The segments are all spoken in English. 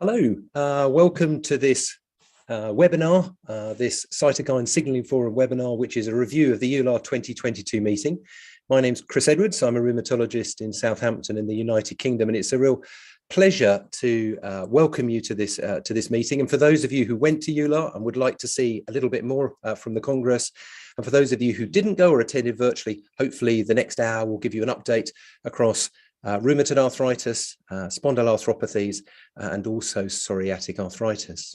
Hello, welcome to this webinar, this Cytokine Signalling Forum webinar, which is a review of the EULAR 2022 meeting. My name's Chris Edwards. I'm a rheumatologist in Southampton in the United Kingdom, and it's a real pleasure to welcome you to this meeting. And for those of you who went to EULAR and would like to see a little bit more from the Congress, and for those of you who didn't go or attended virtually, hopefully the next hour will give you an update across rheumatoid arthritis, spondyloarthropathies, and also psoriatic arthritis.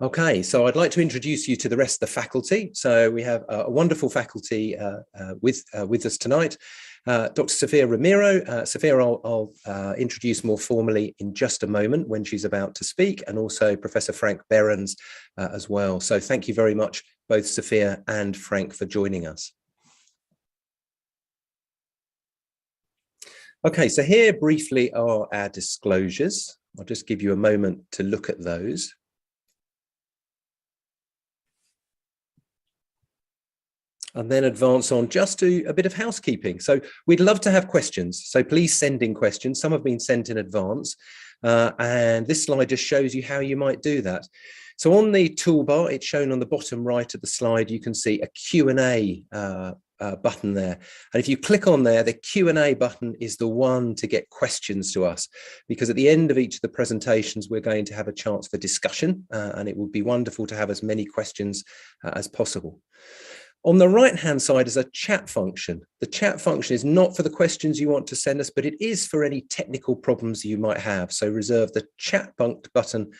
Okay, so I'd like to introduce you to the rest of the faculty. So we have a wonderful faculty with us tonight. Dr. Sophia Ramiro. Sophia I'll introduce more formally in just a moment when she's about to speak, and also Professor Frank Behrens as well. So thank you very much, both Sophia and Frank, for joining us. Okay, so here briefly are our disclosures. I'll just give you a moment to look at those. And then advance on just to a bit of housekeeping. So we'd love to have questions. So please send in questions. Some have been sent in advance. And this slide just shows you how you might do that. So on the toolbar, it's shown on the bottom right of the slide, you can see a Q&A button there. And if you click on there, the Q&A button is the one to get questions to us, because at the end of each of the presentations, we're going to have a chance for discussion, and it would be wonderful to have as many questions as possible. On the right-hand side is a chat function. The chat function is not for the questions you want to send us, but it is for any technical problems you might have. So reserve the chat button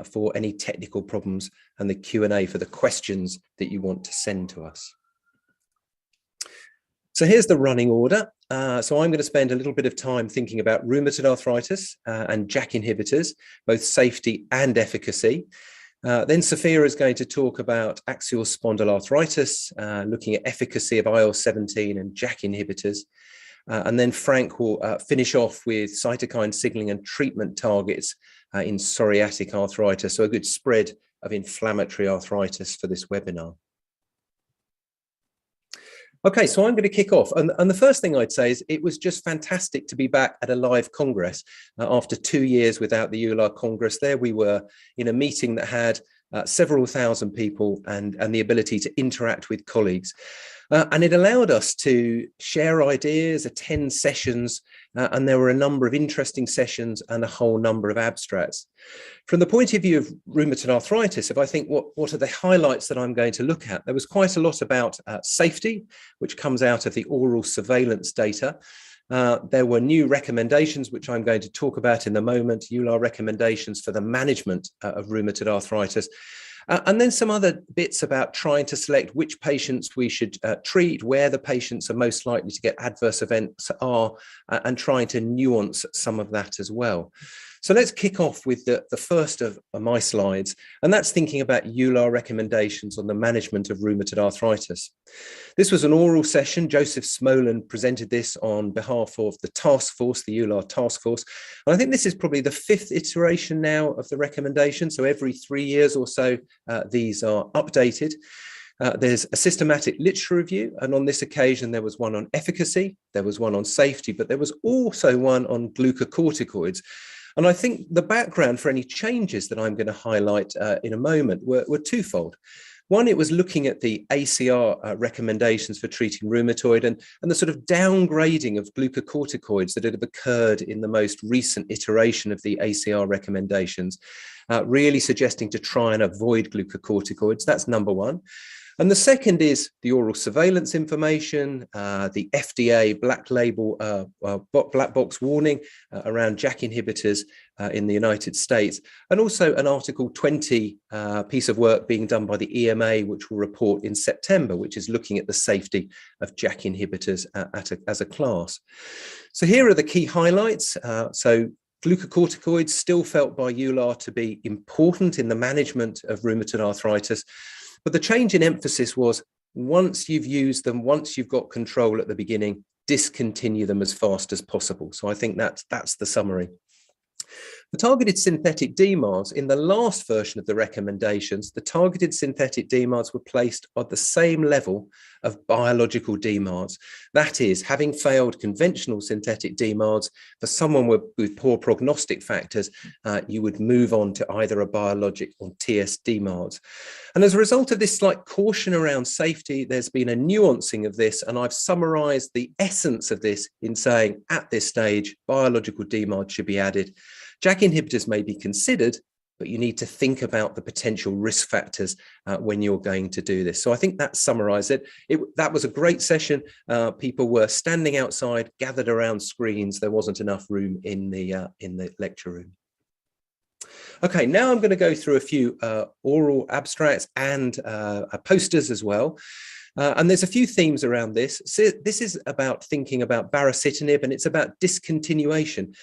for any technical problems, and the Q&A for the questions that you want to send to us. So here's the running order. So I'm going to spend a little bit of time thinking about rheumatoid arthritis and JAK inhibitors, both safety and efficacy. Then Sophia is going to talk about axial spondyloarthritis, looking at efficacy of IL-17 and JAK inhibitors. And then Frank will finish off with cytokine signaling and treatment targets in psoriatic arthritis, so a good spread of inflammatory arthritis for this webinar. Okay, so I'm going to kick off. And the first thing I'd say is it was just fantastic to be back at a live Congress after 2 years without the EULAR Congress. There we were in a meeting that had several thousand people and the ability to interact with colleagues. And it allowed us to share ideas, attend sessions, and there were a number of interesting sessions and a whole number of abstracts. From the point of view of rheumatoid arthritis, if I think what are the highlights that I'm going to look at, there was quite a lot about safety, which comes out of the oral surveillance data. There were new recommendations, which I'm going to talk about in a moment, EULAR recommendations for the management of rheumatoid arthritis. And then some other bits about trying to select which patients we should treat, where the patients are most likely to get adverse events are, and trying to nuance some of that as well. So let's kick off with the first of my slides, and that's thinking about EULAR recommendations on the management of rheumatoid arthritis. This was an oral session. Joseph Smolan presented this on behalf of the task force, the EULAR task force. And I think this is probably the 5th iteration now of the recommendation. So every 3 years or so, these are updated. There's a systematic literature review, and on this occasion there was one on efficacy, there was one on safety, but there was also one on glucocorticoids. And I think the background for any changes that I'm going to highlight in a moment were twofold. One, it was looking at the ACR recommendations for treating rheumatoid and the sort of downgrading of glucocorticoids that had occurred in the most recent iteration of the ACR recommendations, really suggesting to try and avoid glucocorticoids. That's number one. And the second is the oral surveillance information, the FDA black label, black box warning around JAK inhibitors in the United States, and also an Article 20 piece of work being done by the EMA, which will report in September, which is looking at the safety of JAK inhibitors as a class. So here are the key highlights. So glucocorticoids still felt by EULAR to be important in the management of rheumatoid arthritis. But the change in emphasis was, once you've used them, once you've got control at the beginning, discontinue them as fast as possible. So I think that's the summary. The targeted synthetic DMARDs, in the last version of the recommendations, the targeted synthetic DMARDs were placed at the same level of biological DMARDs. That is, having failed conventional synthetic DMARDs, for someone with poor prognostic factors, you would move on to either a biologic or TS DMARDs. And as a result of this slight caution around safety, there's been a nuancing of this, and I've summarized the essence of this in saying, at this stage, biological DMARDs should be added. JAK inhibitors may be considered, but you need to think about the potential risk factors when you're going to do this. So I think that summarized it. That was a great session. People were standing outside, gathered around screens. There wasn't enough room in the lecture room. Okay, now I'm going to go through a few oral abstracts and posters as well. And there's a few themes around this. So this is about thinking about baricitinib, and it's about discontinuation.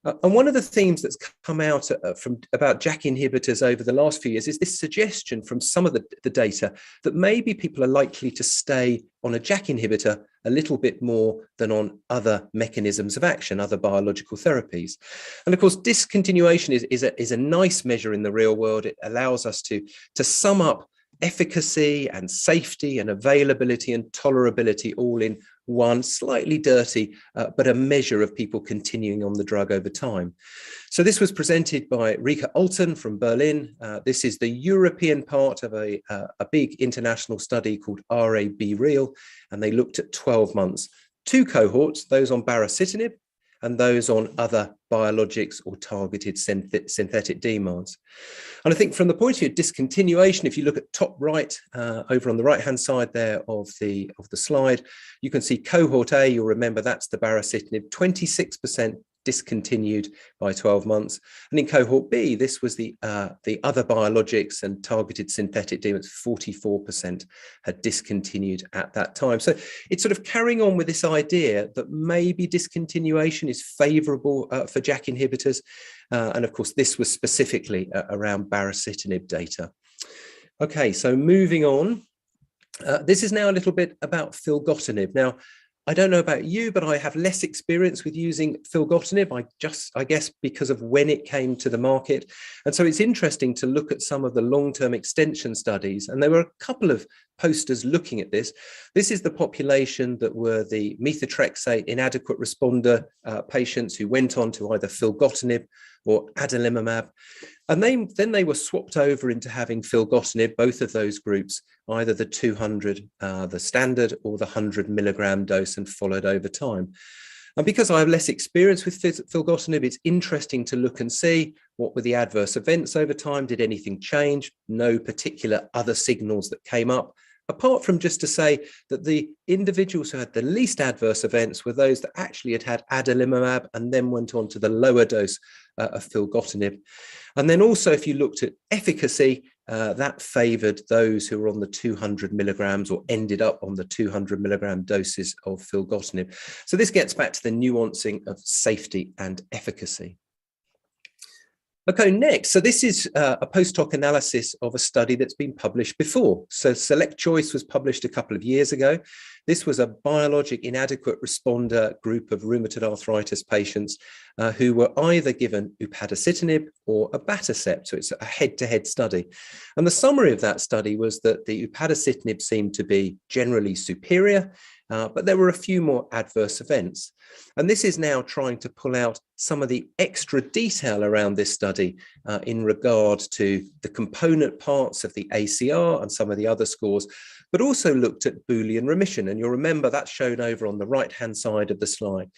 And one of the themes that's come out about JAK inhibitors over the last few years is this suggestion from some of the data that maybe people are likely to stay on a JAK inhibitor a little bit more than on other mechanisms of action, other biological therapies. And of course, discontinuation is a nice measure in the real world. It allows us to sum up efficacy and safety and availability and tolerability all in one, slightly dirty, but a measure of people continuing on the drug over time. So this was presented by Rika Alton from Berlin. This is the European part of a big international study called RA-B-REAL, and they looked at 12 months. Two cohorts, those on baricitinib and those on other biologics or targeted synthetic DMARDs. And I think from the point of view of discontinuation, if you look at top right, over on the right-hand side there of the slide, you can see cohort A, you'll remember that's the baricitinib, 26% discontinued by 12 months. And in cohort B, this was the other biologics and targeted synthetic DMARDs, 44% had discontinued at that time. So it's sort of carrying on with this idea that maybe discontinuation is favorable for JAK inhibitors. And of course, this was specifically around baricitinib data. Okay, so moving on. This is now a little bit about filgotinib. Now, I don't know about you, but I have less experience with using filgotinib, I guess because of when it came to the market. And so it's interesting to look at some of the long-term extension studies. And there were a couple of posters looking at this. This is the population that were the methotrexate inadequate responder patients who went on to either filgotinib or adalimumab. And then they were swapped over into having filgotinib, both of those groups, either the 200, the standard, or the 100 milligram dose, and followed over time. And because I have less experience with filgotinib, it's interesting to look and see what were the adverse events over time. Did anything change? No particular other signals that came up, apart from just to say that the individuals who had the least adverse events were those that actually had adalimumab and then went on to the lower dose of filgotinib. And then also, if you looked at efficacy, that favoured those who were on the 200 milligrams or ended up on the 200 milligram doses of filgotinib. So this gets back to the nuancing of safety and efficacy. Okay, next. So this is a post-hoc analysis of a study that's been published before. So Select Choice was published a couple of years ago. This was a biologic inadequate responder group of rheumatoid arthritis patients who were either given upadacitinib or abatacept. So it's a head-to-head study. And the summary of that study was that the upadacitinib seemed to be generally superior. but there were a few more adverse events. And this is now trying to pull out some of the extra detail around this study in regard to the component parts of the ACR and some of the other scores, but also looked at Boolean remission. And you'll remember that's shown over on the right-hand side of the slide.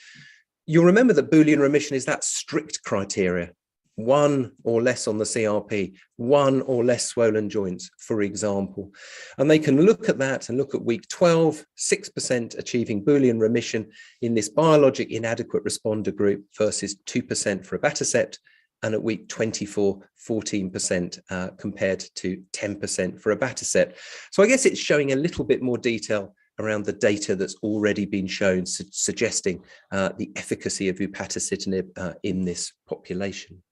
You'll remember that Boolean remission is that strict criteria. 1 or less on the CRP, 1 or less swollen joints, for example. And they can look at that and look at week 12, 6% achieving Boolean remission in this biologic inadequate responder group versus 2% for abatacept, and at week 24, 14% compared to 10% for abatacept. So I guess it's showing a little bit more detail around the data that's already been shown, suggesting the efficacy of upadacitinib in this population.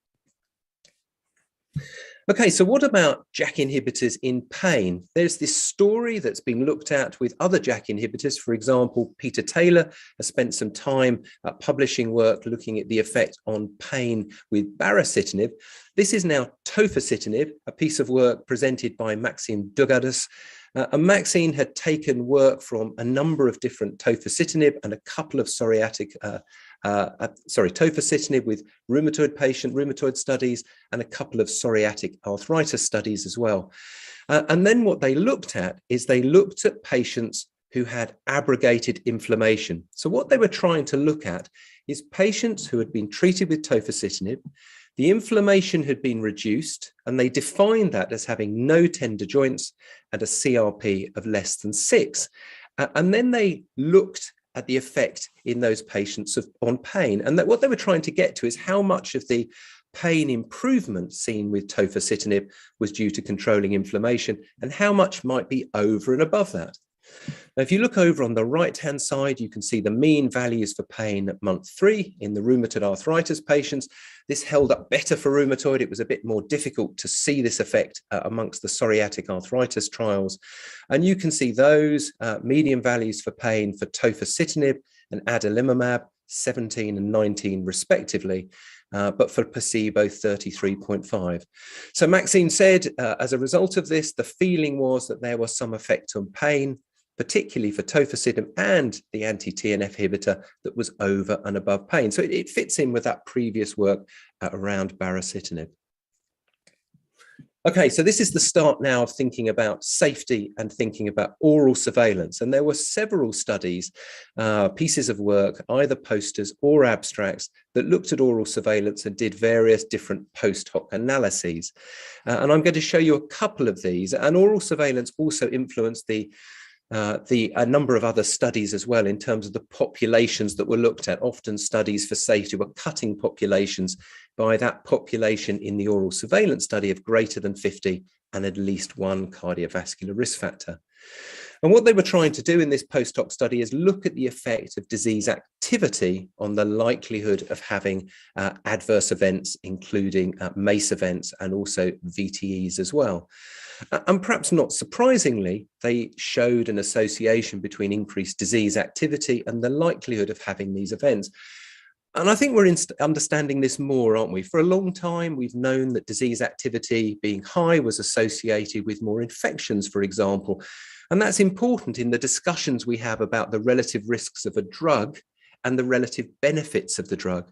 Okay, so what about JAK inhibitors in pain? There's this story that's been looked at with other JAK inhibitors. For example, Peter Taylor has spent some time publishing work looking at the effect on pain with baricitinib. This is now tofacitinib, a piece of work presented by Maxime Dugadus. And Maxine had taken work from a number of different tofacitinib and a couple of tofacitinib with rheumatoid studies and a couple of psoriatic arthritis studies as well. And then what they looked at is they looked at patients who had abrogated inflammation. So what they were trying to look at is patients who had been treated with tofacitinib, the inflammation had been reduced, and they defined that as having no tender joints and a CRP of less than 6. And then they looked at the effect in those patients on pain. And that what they were trying to get to is how much of the pain improvement seen with tofacitinib was due to controlling inflammation and how much might be over and above that. Now, if you look over on the right-hand side, you can see the mean values for pain at month 3 in the rheumatoid arthritis patients. This held up better for rheumatoid. It was a bit more difficult to see this effect amongst the psoriatic arthritis trials. And you can see those median values for pain for tofacitinib and adalimumab, 17 and 19 respectively. But for placebo, 33.5. So Maxine said, as a result of this, the feeling was that there was some effect on pain, particularly for tofacitinib and the anti-TNF inhibitor that was over and above pain. So it fits in with that previous work around baricitinib. Okay, so this is the start now of thinking about safety and thinking about oral surveillance. And there were several studies, pieces of work, either posters or abstracts, that looked at oral surveillance and did various different post hoc analyses. And I'm going to show you a couple of these. And oral surveillance also influenced a number of other studies as well in terms of the populations that were looked at. Often studies for safety were cutting populations by that population in the oral surveillance study of greater than 50 and at least one cardiovascular risk factor. And what they were trying to do in this post-hoc study is look at the effect of disease activity on the likelihood of having adverse events, including MACE events and also VTEs as well. And perhaps not surprisingly, they showed an association between increased disease activity and the likelihood of having these events. And I think we're understanding this more, aren't we? For a long time, we've known that disease activity being high was associated with more infections, for example. And that's important in the discussions we have about the relative risks of a drug and the relative benefits of the drug.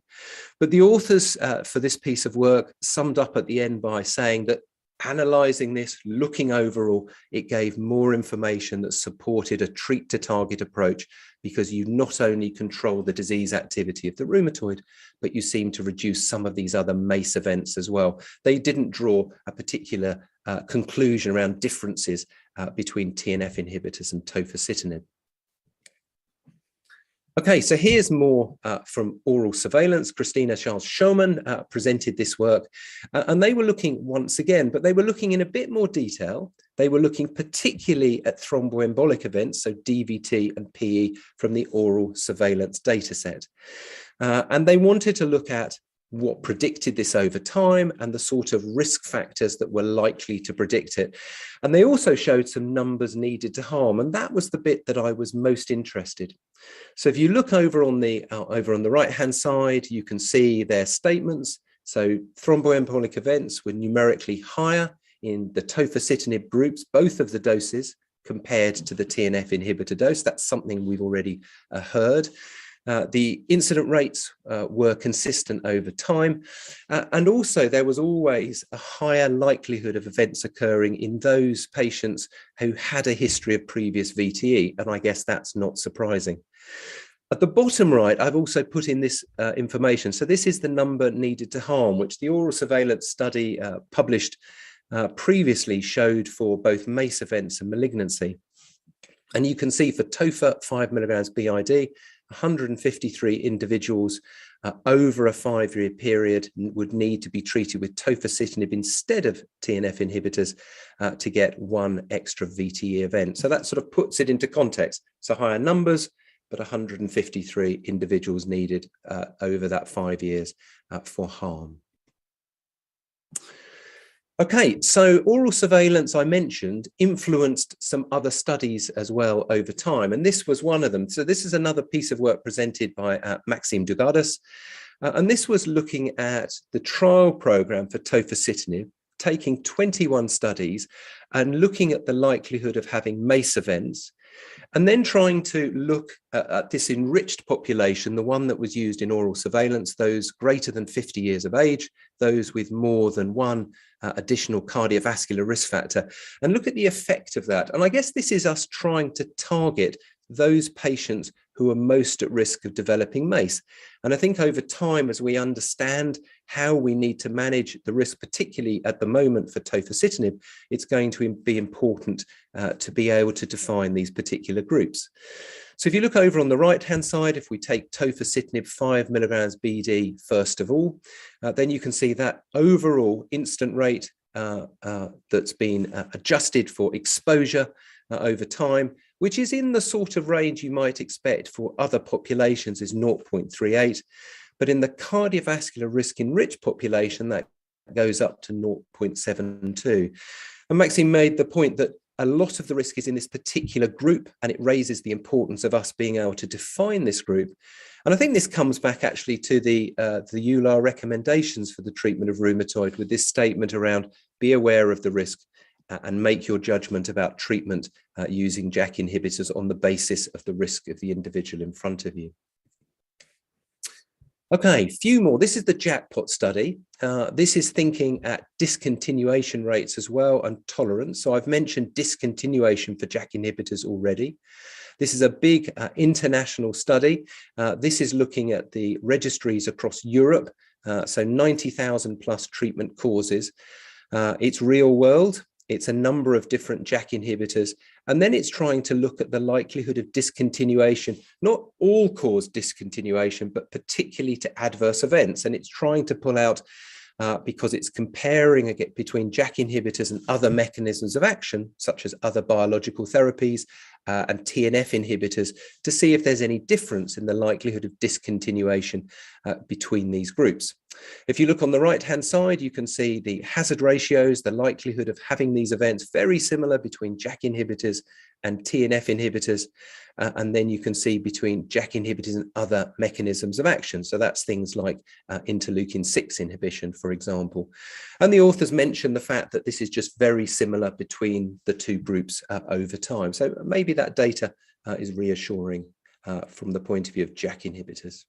But the authors for this piece of work summed up at the end by saying that analysing this, looking overall, it gave more information that supported a treat to target approach, because you not only control the disease activity of the rheumatoid, but you seem to reduce some of these other MACE events as well. They didn't draw a particular conclusion around differences between TNF inhibitors and tofacitinib. Okay, so here's more from oral surveillance. Christina Charles-Schoeman presented this work, and they were looking once again, but they were looking in a bit more detail. They were looking particularly at thromboembolic events, so DVT and PE from the oral surveillance data set. And they wanted to look at what predicted this over time and the sort of risk factors that were likely to predict it. And they also showed some numbers needed to harm, and that was the bit that I was most interested. So if you look over on the right-hand side, you can see their statements. So thromboembolic events were numerically higher in the tofacitinib groups, both of the doses, compared to the TNF inhibitor dose. That's something we've already heard. The incident rates were consistent over time, and also there was always a higher likelihood of events occurring in those patients who had a history of previous VTE, and I guess that's not surprising. At the bottom right, I've also put in this information. So this is the number needed to harm, which the oral surveillance study published previously showed for both MACE events and malignancy. And you can see for TOFA 5 milligrams BID, 153 individuals over a 5-year period would need to be treated with tofacitinib instead of TNF inhibitors to get one extra VTE event. So that sort of puts it into context. So higher numbers, but 153 individuals needed over that 5 years for harm. Okay, so oral surveillance, I mentioned, influenced some other studies as well over time, and this was one of them. So this is another piece of work presented by Maxime Dugardas, and this was looking at the trial program for tofacitinib, taking 21 studies and looking at the likelihood of having MACE events, and then trying to look at this enriched population, the one that was used in oral surveillance, those greater than 50 years of age, those with more than one additional cardiovascular risk factor, and look at the effect of that. And I guess this is us trying to target those patients who are most at risk of developing MACE. And I think over time, as we understand how we need to manage the risk, particularly at the moment for tofacitinib, it's going to be important to be able to define these particular groups. So if you look over on the right-hand side, if we take tofacitinib 5 milligrams BD first of all, then you can see that overall incident rate that's been adjusted for exposure over time, which is in the sort of range you might expect for other populations, is 0.38. But in the cardiovascular risk enriched population, that goes up to 0.72. And Maxime made the point that a lot of the risk is in this particular group, and it raises the importance of us being able to define this group. And I think this comes back actually to the EULAR recommendations for the treatment of rheumatoid, with this statement around be aware of the risk and make your judgment about treatment using JAK inhibitors on the basis of the risk of the individual in front of you. Okay, few more. This is the jackpot study. This is thinking at discontinuation rates as well and tolerance. So I've mentioned discontinuation for JAK inhibitors already. This is a big international study. This is looking at the registries across Europe, so 90,000 plus treatment causes. It's real world. It's a number of different JAK inhibitors, and then it's trying to look at the likelihood of discontinuation, not all cause discontinuation, but particularly to adverse events. And it's trying to pull out, because it's comparing again between JAK inhibitors and other mechanisms of action, such as other biological therapies and TNF inhibitors, to see if there's any difference in the likelihood of discontinuation between these groups. If you look on the right-hand side, you can see the hazard ratios, the likelihood of having these events, very similar between JAK inhibitors and TNF inhibitors. And then you can see between JAK inhibitors and other mechanisms of action. So that's things like interleukin-6 inhibition, for example. And the authors mention the fact that this is just very similar between the two groups over time. So maybe that data is reassuring from the point of view of JAK inhibitors.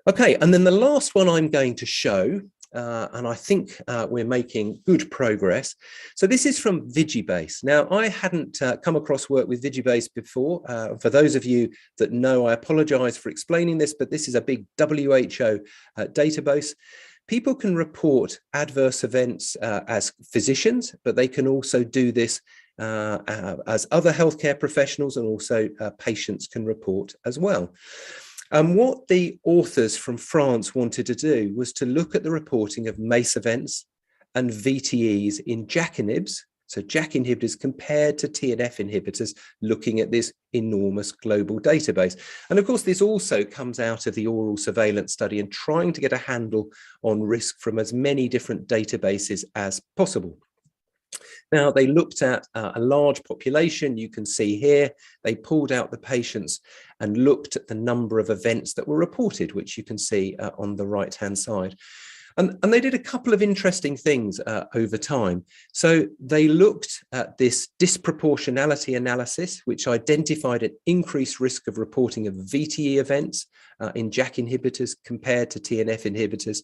Okay, and then the last one I'm going to show, and I think we're making good progress. So this is from Vigibase. Now, I hadn't come across work with Vigibase before. For those of you that know, I apologize for explaining this, but this is a big WHO database. People can report adverse events as physicians, but they can also do this as other healthcare professionals, and also patients can report as well. And what the authors from France wanted to do was to look at the reporting of MACE events and VTEs in JAK inhibitors, so JAK inhibitors compared to TNF inhibitors, looking at this enormous global database. And of course, this also comes out of the oral surveillance study and trying to get a handle on risk from as many different databases as possible. Now, they looked at a large population. You can see here, they pulled out the patients and looked at the number of events that were reported, which you can see on the right-hand side. And they did a couple of interesting things over time. So they looked at this disproportionality analysis, which identified an increased risk of reporting of VTE events in JAK inhibitors compared to TNF inhibitors.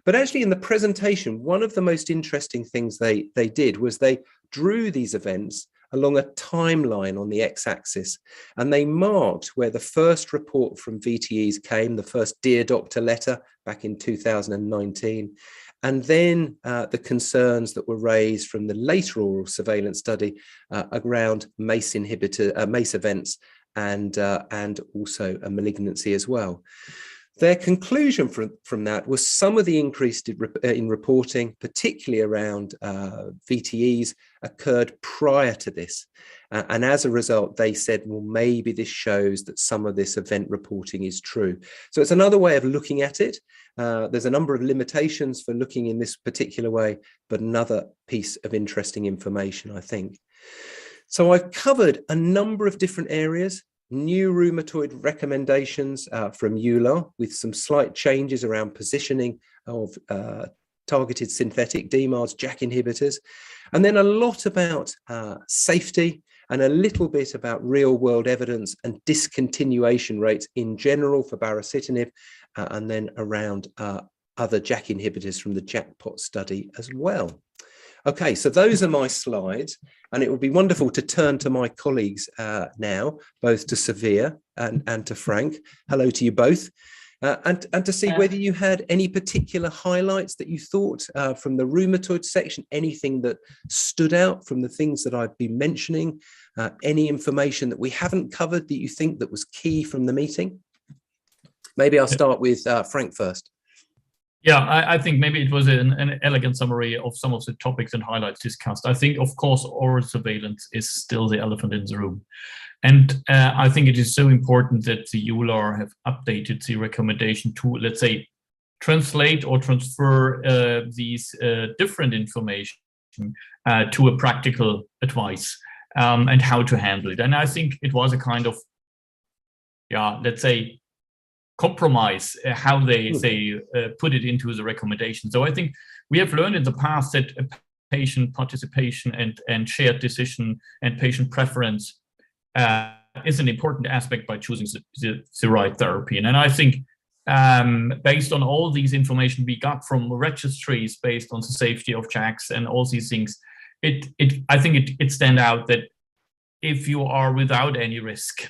But actually in the presentation, one of the most interesting things they did was they drew these events along a timeline on the x-axis, and they marked where the first report from VTEs came, the first Dear Doctor letter back in 2019, and then the concerns that were raised from the later oral surveillance study around MACE inhibitor, MACE events, and also a malignancy as well. Their conclusion from that was some of the increase in reporting, particularly around VTEs, occurred prior to this. And as a result, they said, well, maybe this shows that some of this event reporting is true. So it's another way of looking at it. There's a number of limitations for looking in this particular way, but another piece of interesting information, I think. So I've covered a number of different areas. New rheumatoid recommendations from EULAR with some slight changes around positioning of targeted synthetic DMARDs, JAK inhibitors, and then a lot about safety and a little bit about real world evidence and discontinuation rates in general for baricitinib, and then around other JAK inhibitors from the JAKPOT study as well. Okay, so those are my slides, and it would be wonderful to turn to my colleagues now, both to Severe and to Frank. Hello to you both, and to see whether you had any particular highlights that you thought from the rheumatoid section, anything that stood out from the things that I've been mentioning, any information that we haven't covered that you think that was key from the meeting. Maybe I'll start with Frank first. Yeah, I think maybe it was an elegant summary of some of the topics and highlights discussed. I think, of course, oral surveillance is still the elephant in the room. And I think it is so important that the EULAR have updated the recommendation to, let's say, translate or transfer these different information to a practical advice and how to handle it. And I think it was a kind of, yeah, let's say, compromise how they put it into the recommendation. So I think we have learned in the past that patient participation and shared decision and patient preference is an important aspect by choosing the right therapy. And I think based on all these information we got from registries based on the safety of JAKs and all these things, I think it stands out that if you are without any risk,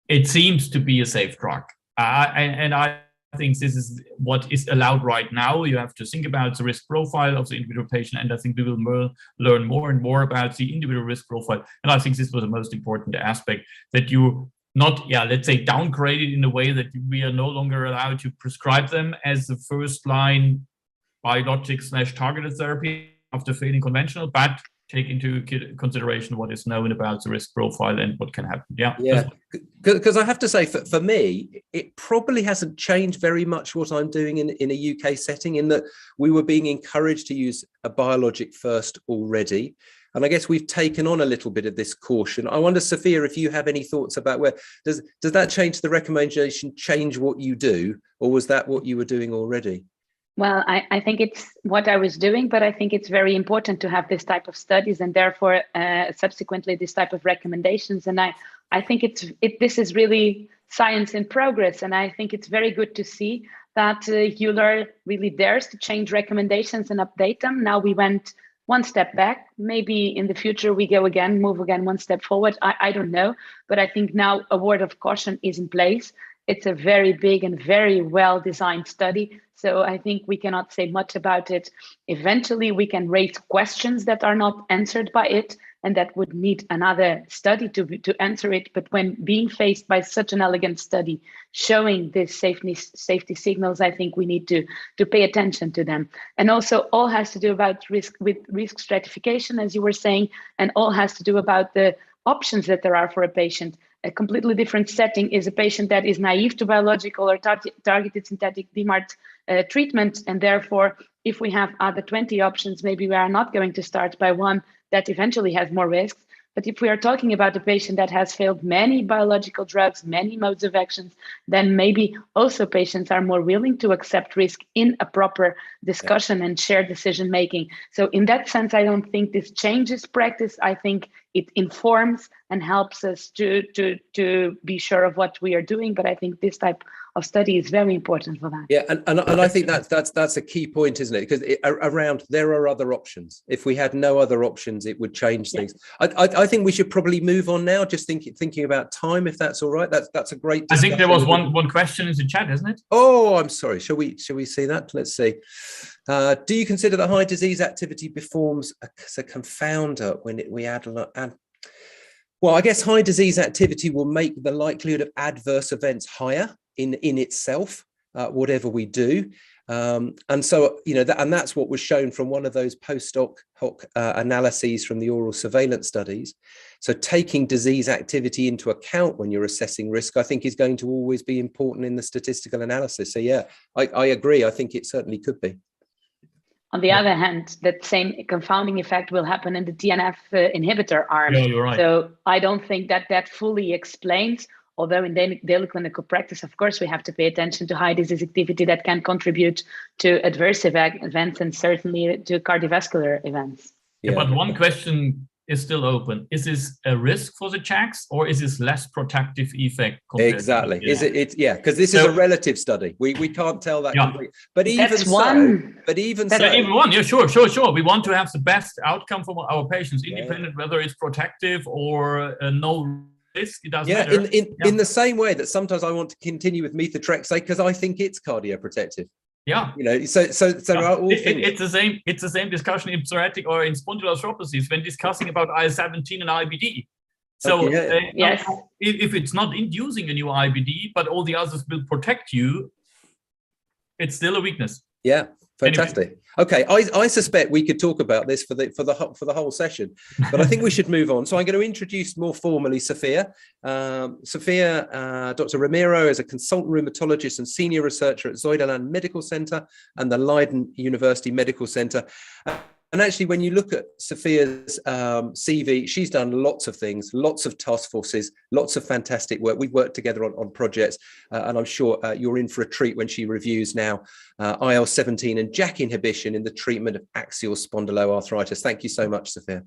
it seems to be a safe drug. And I think this is what is allowed right now. You have to think about the risk profile of the individual patient. And I think we will learn more and more about the individual risk profile. And I think this was the most important aspect, that you not, let's say, downgrade it in a way that we are no longer allowed to prescribe them as the first line biologic/targeted therapy after failing conventional, but take into consideration what is known about the risk profile and what can happen. Yeah. Because I have to say, for me, it probably hasn't changed very much what I'm doing in a UK setting, in that we were being encouraged to use a biologic first already. And I guess we've taken on a little bit of this caution. I wonder, Sophia, if you have any thoughts about does that change the recommendation, change what you do, or was that what you were doing already? Well, I think it's what I was doing, but I think it's very important to have this type of studies and therefore subsequently this type of recommendations. And I think this is really science in progress. And I think it's very good to see that EULAR really dares to change recommendations and update them. Now we went one step back. Maybe in the future we move again one step forward. I don't know, but I think now a word of caution is in place. It's a very big and very well-designed study. So I think we cannot say much about it. Eventually, we can raise questions that are not answered by it, and that would need another study to answer it. But when being faced by such an elegant study showing this safety signals, I think we need to pay attention to them. And also all has to do about risk stratification, as you were saying, and all has to do about the options that there are for a patient. A completely different setting is a patient that is naive to biological or targeted synthetic DMARD treatment. And therefore, if we have other 20 options, maybe we are not going to start by one that eventually has more risks. But if we are talking about a patient that has failed many biological drugs, many modes of actions, then maybe also patients are more willing to accept risk in a proper discussion and shared decision making. So in that sense, I don't think this changes practice. I think it informs and helps us to be sure of what we are doing. But I think this type of study is very important for that. Yeah, and I think that's a key point, isn't it? Because around there are other options. If we had no other options, it would change things. I think we should probably move on now. Just thinking about time, if that's all right. That's a great discussion. I think there was one question in the chat, isn't it? Oh, I'm sorry. Shall we see that? Let's see. Do you consider that high disease activity performs as a confounder when we add? Well, I guess high disease activity will make the likelihood of adverse events higher in itself, whatever we do. And so, and that's what was shown from one of those post-hoc analyses from the oral surveillance studies. So taking disease activity into account when you're assessing risk, I think is going to always be important in the statistical analysis. So yeah, I agree. I think it certainly could be. On the other hand, that same confounding effect will happen in the TNF inhibitor arm. Yeah, you're right. So I don't think that fully explains, although in daily clinical practice, of course, we have to pay attention to high disease activity that can contribute to adverse events and certainly to cardiovascular events. Yeah, but one question is still open. Is this a risk for the JAKs, or is this less protective effect? Exactly. Is it? Yeah, because this is a relative study. We can't tell that completely. But even even one. Yeah, sure. We want to have the best outcome for our patients, independent whether it's protective or no risk. It doesn't matter. In the same way that sometimes I want to continue with methotrexate because I think it's cardioprotective. Yeah, so are all it's the same discussion in psoriatic or in spondyloarthropathies when discussing about IL-17 and IBD. So yes, if it's not inducing a new IBD, but all the others will protect you, it's still a weakness. Yeah, fantastic. Anyway. Okay, I suspect we could talk about this for the whole session, but I think we should move on. So I'm going to introduce more formally Sophia. Sophia, Dr. Ramiro is a consultant rheumatologist and senior researcher at Zuiderland Medical Center and the Leiden University Medical Center. And actually, when you look at Sophia's CV, she's done lots of things, lots of task forces, lots of fantastic work. We've worked together on projects, and I'm sure you're in for a treat when she reviews now IL-17 and JAK inhibition in the treatment of axial spondyloarthritis. Thank you so much, Sophia.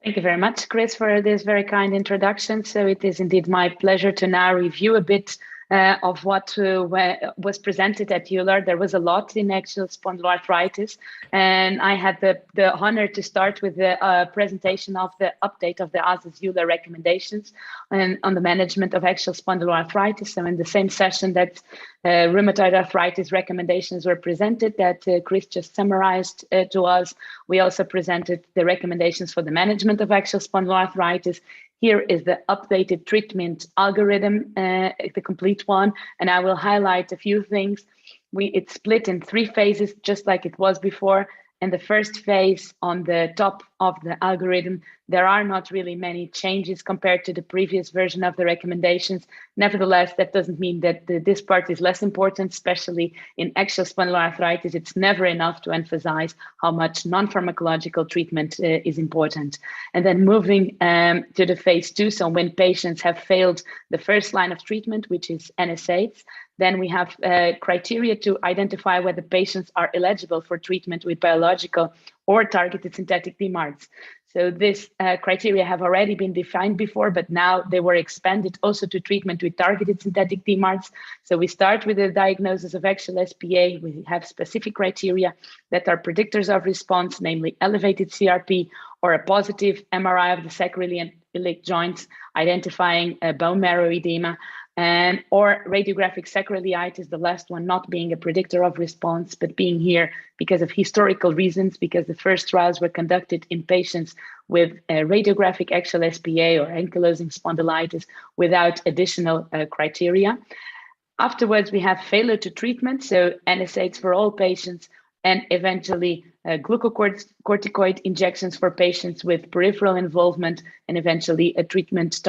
Thank you very much, Chris, for this very kind introduction. So it is indeed my pleasure to now review a bit of what was presented at EULAR. There was a lot in axial spondyloarthritis, and I had the honor to start with the presentation of the update of the ASA's EULAR recommendations on the management of axial spondyloarthritis. So in the same session that rheumatoid arthritis recommendations were presented that Chris just summarized to us, we also presented the recommendations for the management of axial spondyloarthritis. Here is the updated treatment algorithm, the complete one, and I will highlight a few things. It's split in 3 phases, just like it was before. And the first phase on the top of the algorithm, there are not really many changes compared to the previous version of the recommendations. Nevertheless, that doesn't mean that this part is less important, especially in axial spondyloarthritis. It's never enough to emphasize how much non-pharmacological treatment is important. And then moving to the phase 2, so when patients have failed the first line of treatment, which is NSAIDs, then we have criteria to identify whether patients are eligible for treatment with biological or targeted synthetic DMARDs. So this criteria have already been defined before, but now they were expanded also to treatment with targeted synthetic DMARDs. So we start with the diagnosis of axial SPA. We have specific criteria that are predictors of response, namely elevated CRP or a positive MRI of the sacroiliac joints, identifying bone marrow edema, or radiographic sacroiliitis, the last one not being a predictor of response, but being here because of historical reasons, because the first trials were conducted in patients with radiographic axial SPA or ankylosing spondylitis without additional criteria. Afterwards, we have failure to treatment, so NSAIDs for all patients, and eventually glucocorticoid injections for patients with peripheral involvement, and eventually a treatment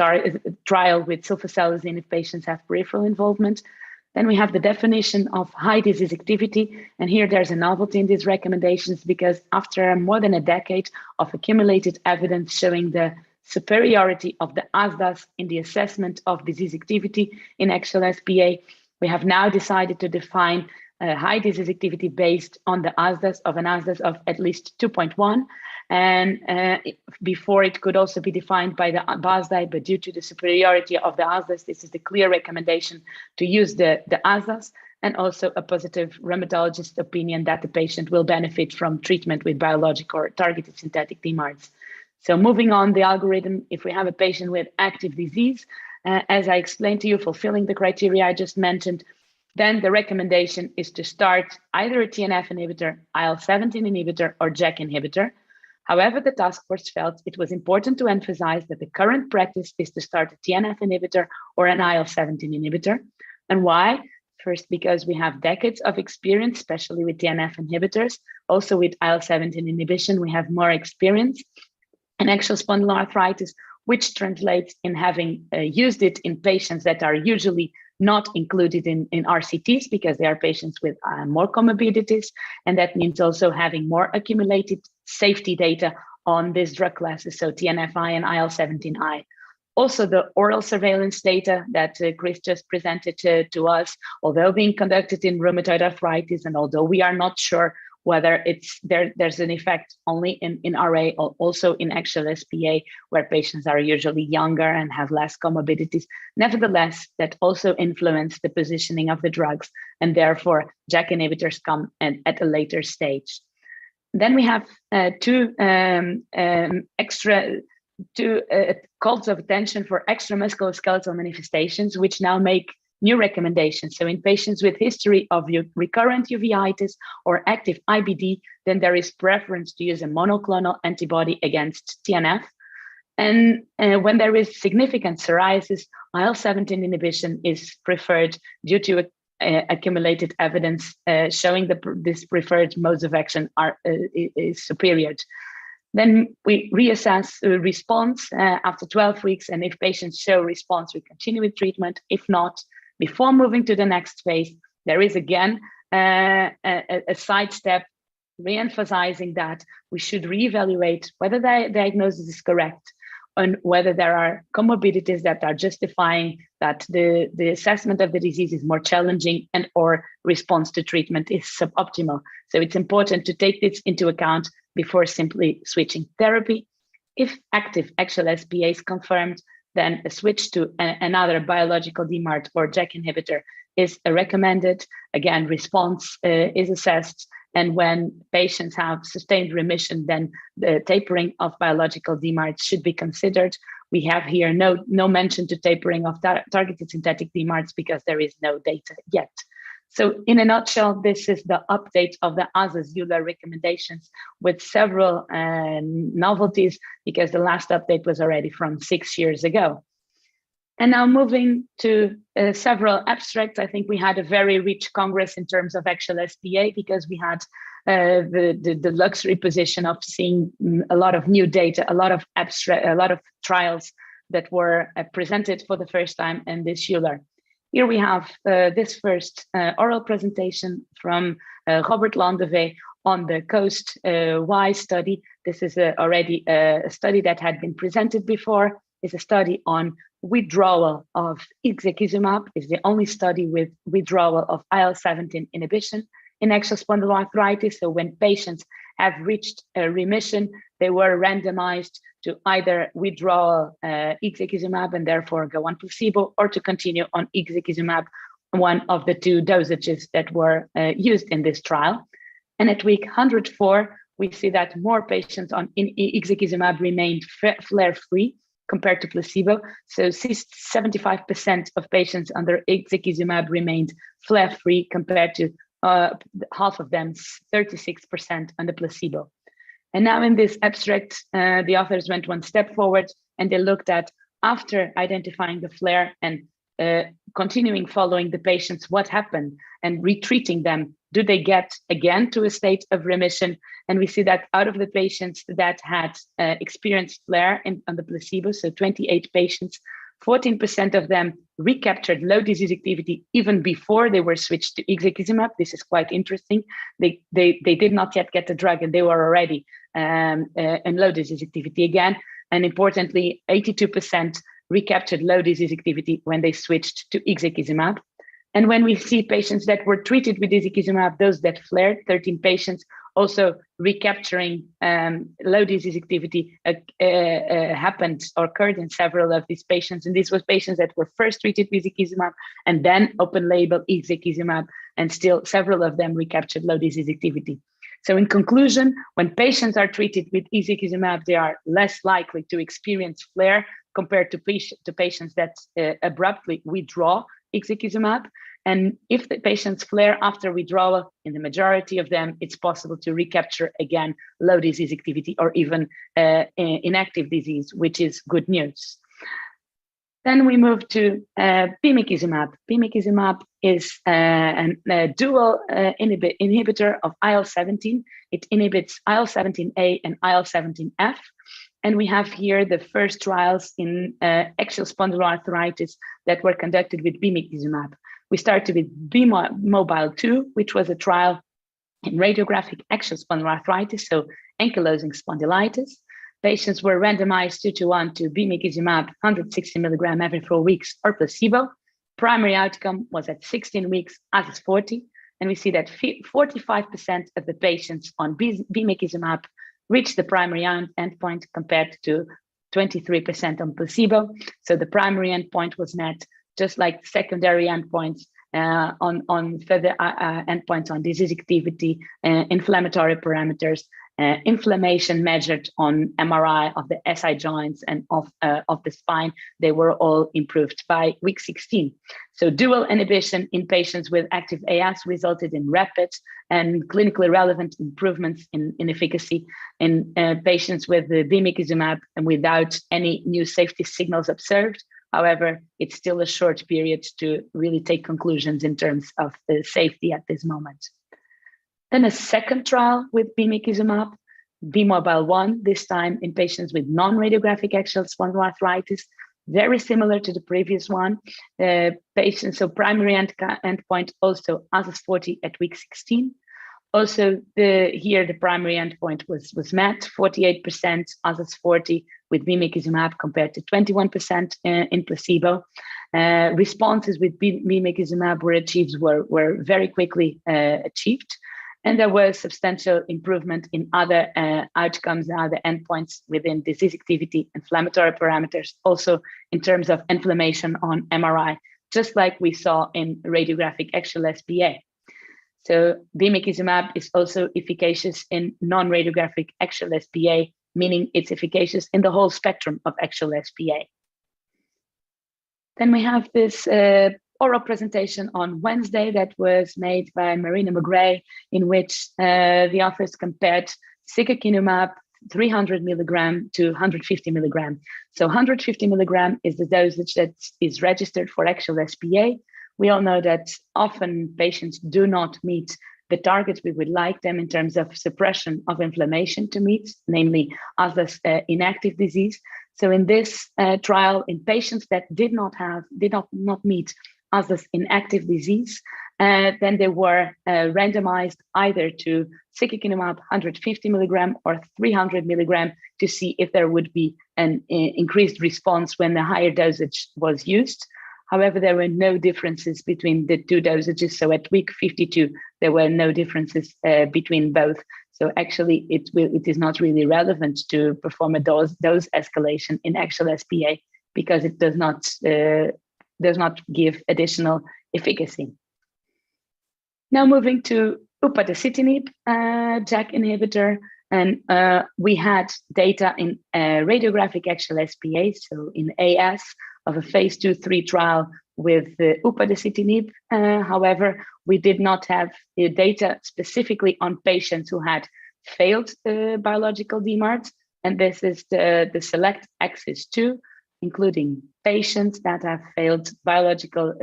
trial with sulfasalazine if patients have peripheral involvement. Then we have the definition of high disease activity. And here there's a novelty in these recommendations because after more than a decade of accumulated evidence showing the superiority of the ASDAS in the assessment of disease activity in axial SpA. We have now decided to define high disease activity based on the ASDAS of an ASDAS of at least 2.1. And before it could also be defined by the BASDAI, but due to the superiority of the ASDAS, this is the clear recommendation to use the ASDAS, and also a positive rheumatologist opinion that the patient will benefit from treatment with biologic or targeted synthetic DMARDs. So moving on the algorithm, if we have a patient with active disease, as I explained to you, fulfilling the criteria I just mentioned, then the recommendation is to start either a TNF inhibitor, IL-17 inhibitor, or JAK inhibitor. However, the task force felt it was important to emphasize that the current practice is to start a TNF inhibitor or an IL-17 inhibitor. And why? First, because we have decades of experience, especially with TNF inhibitors. Also with IL-17 inhibition, we have more experience in axial spondyloarthritis, which translates in having used it in patients that are usually not included in RCTs because they are patients with more comorbidities. And that means also having more accumulated safety data on these drug classes, so TNF-I and IL-17I. Also, the oral surveillance data that Chris just presented to us, although being conducted in rheumatoid arthritis, and although we are not sure whether there's an effect only in RA or also in axial SpA, where patients are usually younger and have less comorbidities. Nevertheless, that also influence the positioning of the drugs, and therefore JAK inhibitors come at a later stage. Then we have two calls of attention for extramusculoskeletal manifestations, which now make new recommendations. So in patients with history of recurrent uveitis or active IBD, then there is preference to use a monoclonal antibody against TNF. And when there is significant psoriasis, IL-17 inhibition is preferred due to accumulated evidence showing that this preferred modes of action is superior. Then we reassess response after 12 weeks, and if patients show response, we continue with treatment. If not, before moving to the next phase, there is again a sidestep, re-emphasizing that we should reevaluate whether the diagnosis is correct and whether there are comorbidities that are justifying that the assessment of the disease is more challenging and or response to treatment is suboptimal. So it's important to take this into account before simply switching therapy. If active axial SpA is confirmed, then a switch to another biological DMARD or JAK inhibitor is recommended. Again, response is assessed, and when patients have sustained remission, then the tapering of biological DMARDs should be considered. We have here no mention to tapering of targeted synthetic DMARDs because there is no data yet. So in a nutshell, this is the update of the ASA's EULAR recommendations with several novelties, because the last update was already from 6 years ago. And now moving to several abstracts, I think we had a very rich Congress in terms of axial SpA, because we had the luxury position of seeing a lot of new data, a lot of trials that were presented for the first time in this EULAR. Here we have this first oral presentation from Robert Landevee on the COAST-Y study. This is already a study that had been presented before. It's a study on withdrawal of ixekizumab. It's the only study with withdrawal of IL-17 inhibition in axial spondyloarthritis. So when patients have reached a remission, they were randomized to either withdraw ixekizumab and therefore go on placebo, or to continue on ixekizumab, one of the two dosages that were used in this trial. And at week 104, we see that more patients on ixekizumab remained flare-free compared to placebo. So 75% of patients under ixekizumab remained flare-free compared to half of them, 36% under placebo. And now in this abstract, the authors went one step forward, and they looked at, after identifying the flare and continuing following the patients, what happened, and retreating them. Do they get again to a state of remission? And we see that out of the patients that had experienced flare on the placebo, so 28 patients, 14% of them recaptured low disease activity even before they were switched to ixekizumab. This is quite interesting. They did not yet get the drug, and they were already in low disease activity again. And importantly, 82% recaptured low disease activity when they switched to ixekizumab. And when we see patients that were treated with ixekizumab, those that flared, 13 patients, also recapturing low disease activity happened or occurred in several of these patients. And these were patients that were first treated with ixekizumab and then open label ixekizumab, and still several of them recaptured low disease activity. So in conclusion, when patients are treated with ixekizumab, they are less likely to experience flare compared to patients that abruptly withdraw ixekizumab. And if the patients flare after withdrawal, in the majority of them, it's possible to recapture again low disease activity or even inactive disease, which is good news. Then we move to bimekizumab. Bimekizumab is a dual inhibitor of IL-17. It inhibits IL-17A and IL-17F. And we have here the first trials in axial spondyloarthritis that were conducted with bimekizumab. We started with BMobile 2, which was a trial in radiographic axial spondyloarthritis, so ankylosing spondylitis. Patients were randomized 2-to-1 to bimekizumab 160 milligram every 4 weeks or placebo. Primary outcome was at 16 weeks as 40. And we see that 45% of the patients on bimekizumab reached the primary endpoint compared to 23% on placebo. So the primary endpoint was met, just like secondary endpoints on further endpoints on disease activity, inflammatory parameters, inflammation measured on MRI of the SI joints and of the spine. They were all improved by week 16. So dual inhibition in patients with active AS resulted in rapid and clinically relevant improvements in efficacy in patients with the bimekizumab and without any new safety signals observed. However, it's still a short period to really take conclusions in terms of the safety at this moment. Then a second trial with bimekizumab, BMobile 1, this time in patients with non-radiographic axial spondyloarthritis, very similar to the previous one. Patients, so primary endpoint also ASAS40 at week 16. Also, here the primary endpoint was met, 48% ASAS40 with bimekizumab compared to 21% in placebo. Responses with bimekizumab were very quickly achieved. And there was substantial improvement in other outcomes and other endpoints within disease activity, inflammatory parameters, also in terms of inflammation on MRI, just like we saw in radiographic axial SPA. So bimekizumab is also efficacious in non-radiographic axial SPA, meaning it's efficacious in the whole spectrum of axial SPA. Then we have this oral presentation on Wednesday that was made by Marina McGray, in which the authors compared secukinumab 300 milligram to 150 milligram. So 150 milligram is the dosage that is registered for axial SPA. We all know that often patients do not meet the targets we would like them in terms of suppression of inflammation to meet, namely ASAS inactive disease. So in this trial, in patients that did not meet ASAS inactive disease, then they were randomized either to secukinumab 150 milligram or 300 milligram to see if there would be an increased response when the higher dosage was used. However, there were no differences between the two dosages. So at week 52, there were no differences between both. So actually, it is not really relevant to perform a dose escalation in axial SPA because it does not give additional efficacy. Now moving to upadacitinib, JAK inhibitor, and we had data in radiographic axial SPA, so in AS, of a phase 2/3 trial with upadacitinib. However, we did not have data specifically on patients who had failed biological DMARDs, and this is the select axis 2, including patients that have failed biological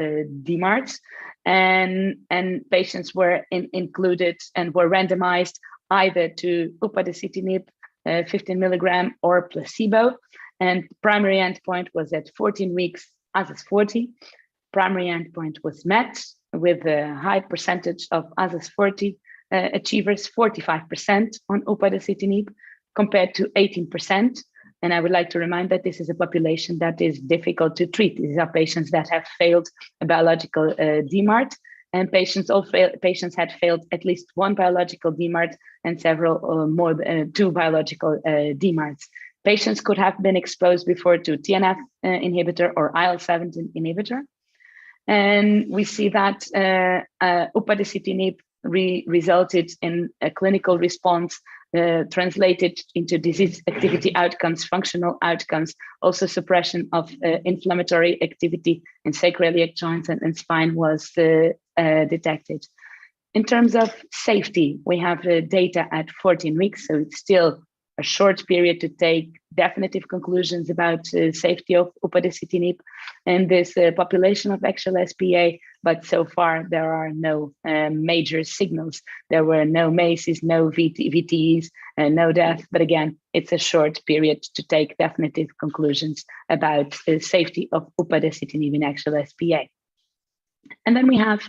DMARDs, and patients were included and were randomized either to upadacitinib 15 milligram or placebo. And primary endpoint was at 14 weeks ASAS40. Primary endpoint was met with a high percentage of ASAS40 achievers, 45% on upadacitinib compared to 18% And I would like to remind that this is a population that is difficult to treat. These are patients that have failed a biological DMARD, and patients had failed at least one biological DMARD and several more two biological DMARDs. Patients could have been exposed before to TNF inhibitor or IL-17 inhibitor. And we see that upadacitinib resulted in a clinical response translated into disease activity outcomes, functional outcomes, also suppression of inflammatory activity in sacroiliac joints and spine was detected. In terms of safety, we have data at 14 weeks, so it's still a short period to take definitive conclusions about safety of upadacitinib in this population of axial SPA, but so far there are no major signals. There were no MACEs, no VTEs, no death, but again, it's a short period to take definitive conclusions about the safety of upadacitinib in axial SPA. And then we have,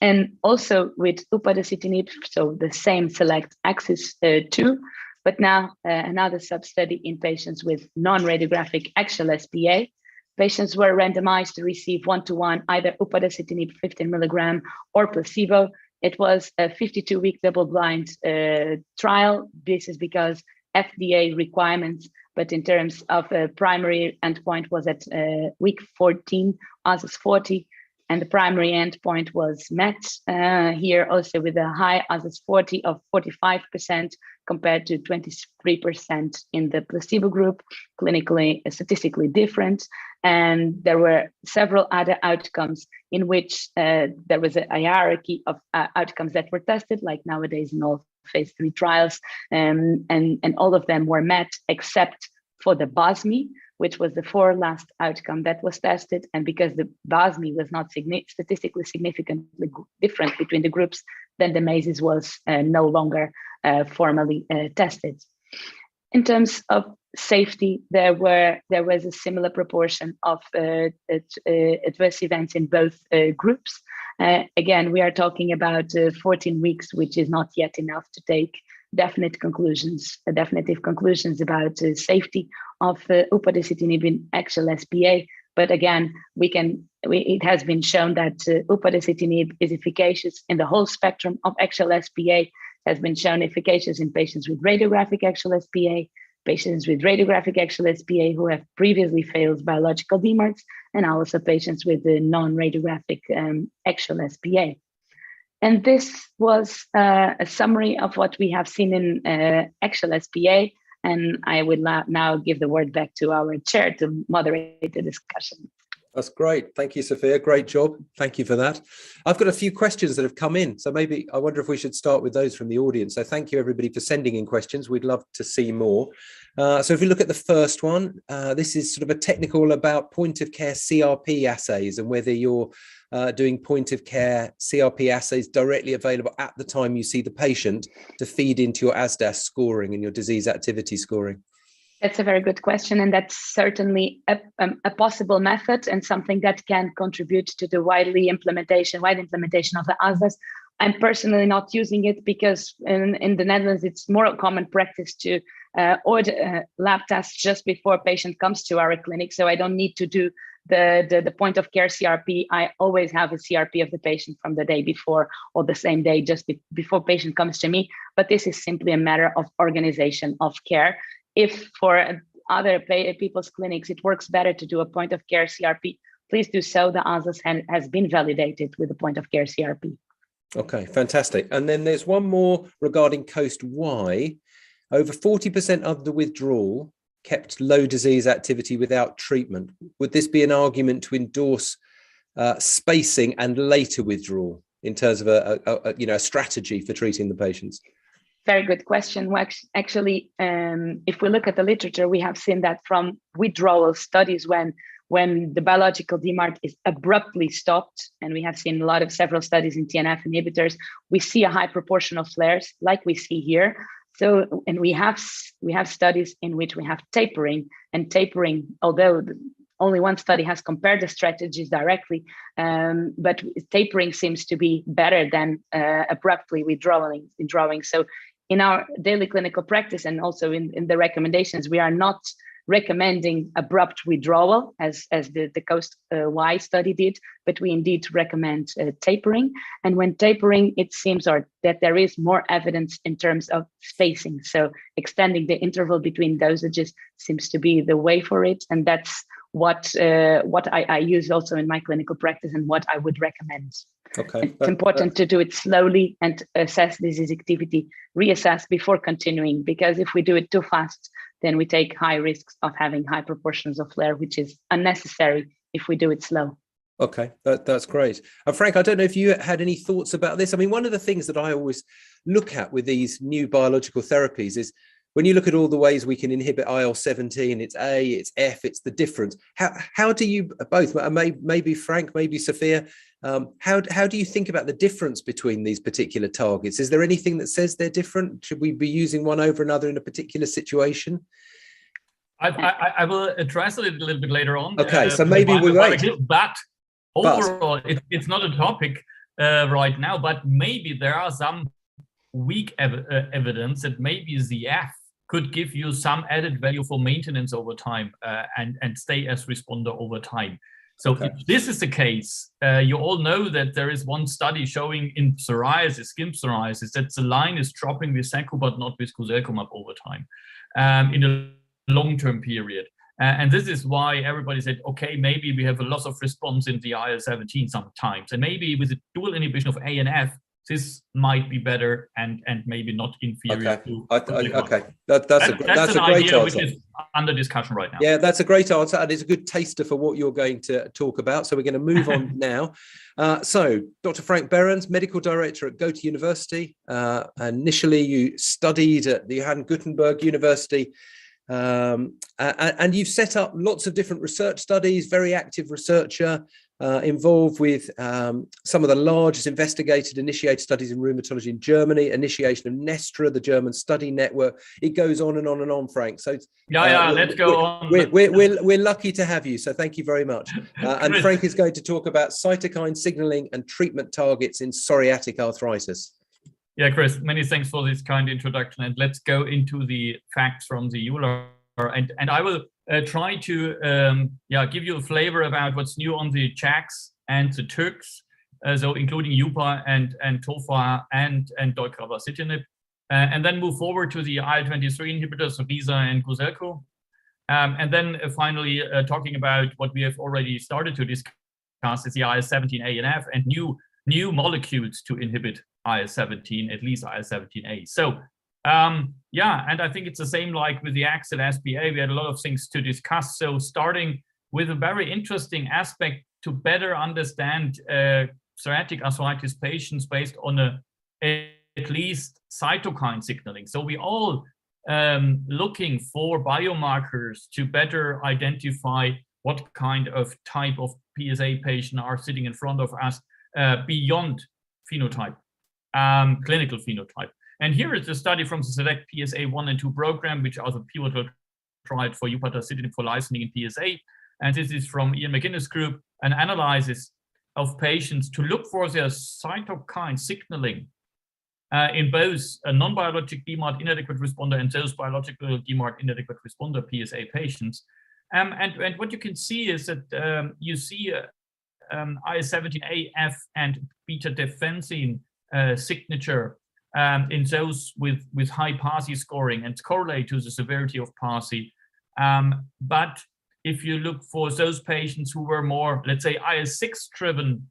and also with upadacitinib, so the same select axis 2, but now another sub-study in patients with non-radiographic axial SPA. Patients were randomized to receive 1-to-1 either upadacitinib 15 milligram or placebo. It was a 52-week double-blind trial. This is because FDA requirements, but in terms of a primary endpoint was at week 14, ASUS 40, and the primary endpoint was met here also with a high ASUS 40 of 45% compared to 23% in the placebo group, clinically statistically different. And there were several other outcomes in which there was a hierarchy of outcomes that were tested, like nowadays in all phase 3 trials, and all of them were met except for the BOSMI, which was the 4th last outcome that was tested. And because the BOSMI was not statistically significantly different between the groups, then the MACEs was no longer formally tested. In terms of safety, there was a similar proportion of adverse events in both groups. Again, we are talking about 14 weeks, which is not yet enough to take definitive conclusions about safety of upadacitinib in axial SPA. But again, it has been shown that upadacitinib is efficacious in the whole spectrum of axial SPA, has been shown efficacious in patients with radiographic axial SPA, patients with radiographic axial SPA who have previously failed biological DMARDs, and also patients with the non-radiographic axial SPA. And this was a summary of what we have seen in axial SPA. And I would now give the word back to our chair to moderate the discussion. That's great. Thank you, Sophia. Great job. Thank you for that. I've got a few questions that have come in. So maybe I wonder if we should start with those from the audience. So thank you, everybody, for sending in questions. We'd love to see more. So if we look at the first one, this is sort of a technical about point of care CRP assays and whether you're doing point of care CRP assays directly available at the time you see the patient to feed into your ASDAS scoring and your disease activity scoring. That's a very good question, and that's certainly a possible method and something that can contribute to the wide implementation of the ASDAS. I'm personally not using it because in the Netherlands, it's more common practice to order lab tests just before a patient comes to our clinic. So I don't need to do the point of care CRP. I always have a CRP of the patient from the day before or the same day just before patient comes to me. But this is simply a matter of organization of care. If for other people's clinics, it works better to do a point of care CRP, please do so. The ASDAS has been validated with the point of care CRP. Okay, fantastic. And then there's one more regarding Coast Y. Over 40% of the withdrawal kept low disease activity without treatment. Would this be an argument to endorse spacing and later withdrawal in terms of a strategy for treating the patients? Very good question. Well, actually, if we look at the literature, we have seen that from withdrawal studies when the biological DMARD is abruptly stopped, and we have seen several studies in TNF inhibitors, we see a high proportion of flares like we see here. So, and we have studies in which we have tapering, although only one study has compared the strategies directly, but tapering seems to be better than abruptly withdrawing. So in our daily clinical practice and also in the recommendations, we are not recommending abrupt withdrawal as the Coast Y study did, but we indeed recommend tapering. And when tapering, it seems that there is more evidence in terms of spacing. So extending the interval between dosages seems to be the way for it. And that's what I use also in my clinical practice and what I would recommend. Okay. It's important to do it slowly and assess disease activity, reassess before continuing, because if we do it too fast, then we take high risks of having high proportions of flare, which is unnecessary if we do it slow. Okay, that's great. Frank, I don't know if you had any thoughts about this. I mean, one of the things that I always look at with these new biological therapies is when you look at all the ways we can inhibit IL-17, it's A, it's F, it's the difference. How do you both, maybe Frank, maybe Sophia, how do you think about the difference between these particular targets? Is there anything that says they're different? Should we be using one over another in a particular situation? I will address it a little bit later on. Okay, so maybe we wait. But overall, it's not a topic right now, but maybe there are some weak evidence that maybe the F could give you some added value for maintenance over time and stay as responder over time. So if this is the case, you all know that there is one study showing in psoriasis, skin psoriasis, that the line is dropping with Secu, but not with Guselkumab over time in a long-term period. And this is why everybody said, okay, maybe we have a loss of response in the IL-17 sometimes. And maybe with the dual inhibition of A and F, this might be better and maybe not inferior to. Okay, that's a great answer. Which is under discussion right now. Yeah, that's a great answer, and it's a good taster for what you're going to talk about. So we're going to move on now. So, Dr. Frank Behrens, Medical Director at Goethe University. Initially, you studied at the Johann Gutenberg University, and you've set up lots of different research studies. Very active researcher. Involved with some of the largest initiated studies in rheumatology in Germany, initiation of Nestra, the German study network. It goes on and on and on, Frank. So let's go on. We're lucky to have you. So thank you very much. And Frank is going to talk about cytokine signaling and treatment targets in psoriatic arthritis. Yeah, Chris, many thanks for this kind introduction. And let's go into the facts from the EULAR. And I will try to give you a flavor about what's new on the JAKs and the TYRKs, so including UPA and TOFA and deucravacitinib, and then move forward to the IL-23 inhibitors, Risa and Guselco, and then finally talking about what we have already started to discuss is the IL-17A and F and new molecules to inhibit IL-17, at least IL-17A. So. And I think it's the same like with the Axial SPA. We had a lot of things to discuss. So starting with a very interesting aspect to better understand psoriatic arthritis patients based on at least cytokine signaling. So we all looking for biomarkers to better identify what kind of type of PSA patient are sitting in front of us beyond phenotype, clinical phenotype. And here is a study from the SELECT PSA 1 and 2 program, which are the pivotal trial for upadacitinib for licensing in PSA. And this is from Ian McGuinness group, an analysis of patients to look for their cytokine signaling in both a non-biologic DMARD inadequate responder and those biological DMARD inadequate responder PSA patients. And what you can see is that you see IL-17A, F, and beta-defensin signature in those with high PASI scoring and correlate to the severity of PASI. But if you look for those patients who were more, let's say, IL-6 driven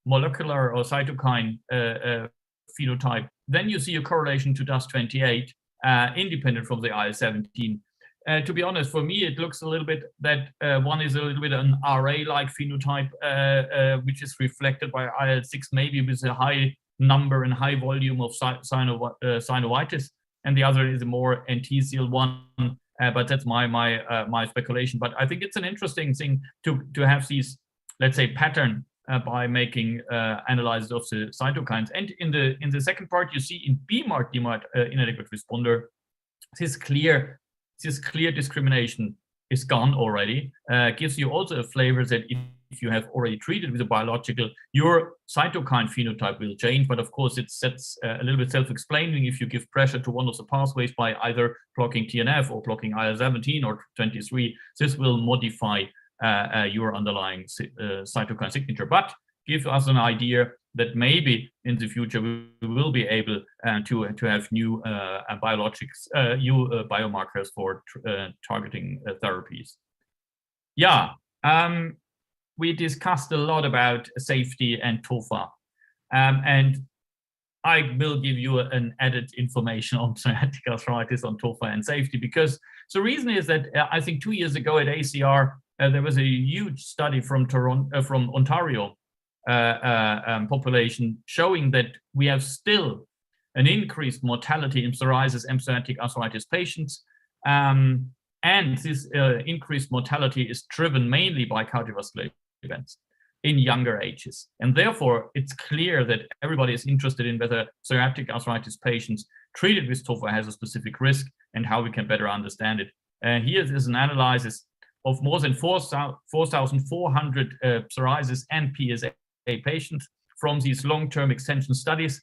molecular or cytokine phenotype, then you see a correlation to DAS28 independent from the IL-17. To be honest, for me, it looks a little bit that one is a little bit an RA-like phenotype, which is reflected by IL-6, maybe with a high number and high volume of synovitis, and the other is a more NTCL1, but that's my speculation. But I think it's an interesting thing to have these, let's say, pattern by making analysis of the cytokines. And in the second part, you see in BMARD inadequate responder, this clear discrimination is gone already. Gives you also a flavor that if you have already treated with a biological, your cytokine phenotype will change. But of course, it's a little bit self-explaining. If you give pressure to one of the pathways by either blocking TNF or blocking IL-17 or 23, this will modify your underlying cytokine signature. But give us an idea that maybe in the future we will be able to have new biologics, new biomarkers for targeting therapies. Yeah, we discussed a lot about safety and TOFA, and I will give you an added information on psoriatic arthritis, on TOFA and safety, because the reason is that I think 2 years ago at ACR there was a huge study from Ontario population showing that we have still an increased mortality in psoriasis and psoriatic arthritis patients. And this increased mortality is driven mainly by cardiovascular events in younger ages. And therefore, it's clear that everybody is interested in whether psoriatic arthritis patients treated with TOFA has a specific risk and how we can better understand it. Here is an analysis of more than 4,400 psoriasis and PSA patients from these long-term extension studies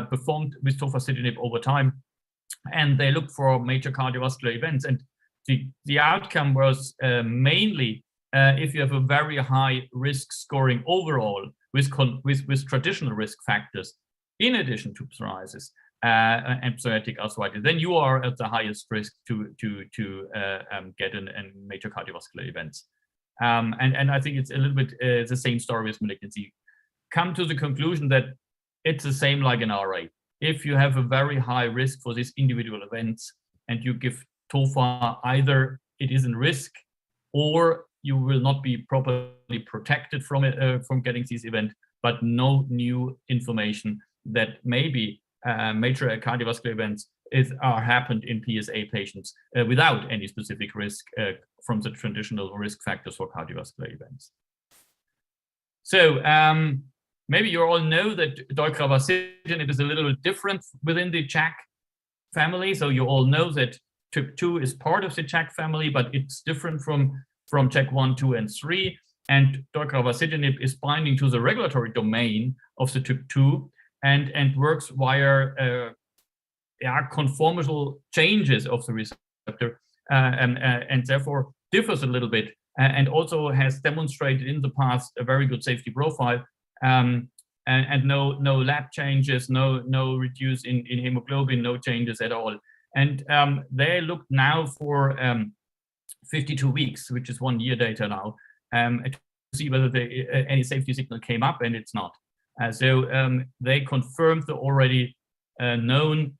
performed with tofacitinib over time. And they looked for major cardiovascular events. And the outcome was mainly if you have a very high risk scoring overall with traditional risk factors, in addition to psoriasis and psoriatic arthritis, then you are at the highest risk to get a major cardiovascular events. And I think it's a little bit the same story with malignancy. Come to the conclusion that it's the same like an RA. If you have a very high risk for these individual events and you give TOFA, either it is in risk or you will not be properly protected from it, from getting these events, but no new information that maybe major cardiovascular events are happened in PSA patients without any specific risk from the traditional risk factors for cardiovascular events. So maybe you all know that deucravacitinib is a little bit different within the JAK family. So you all know that TYK2 is part of the JAK family, but it's different from JAK 1, 2, and 3. And deucravacitinib is binding to the regulatory domain of the TYK2 and works via conformal changes of the receptor and therefore differs a little bit and also has demonstrated in the past a very good safety profile and no lab changes, no reduce in hemoglobin, no changes at all. And they look now for 52 weeks, which is 1 year data now, to see whether any safety signal came up, and it's not. So they confirmed the already known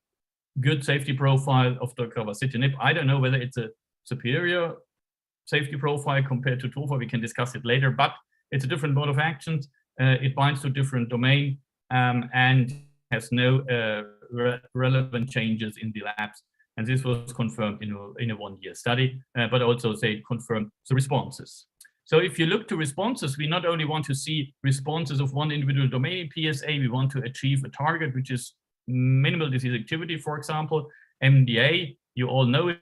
good safety profile of deucravacitinib. I don't know whether it's a superior safety profile compared to TOFA. We can discuss it later, but it's a different mode of action. It binds to different domain and has no relevant changes in the labs. And this was confirmed in a 1 year study, but also they confirmed the responses. So if you look to responses, we not only want to see responses of one individual domain in PSA, we want to achieve a target, which is minimal disease activity, for example. MDA, you all know it.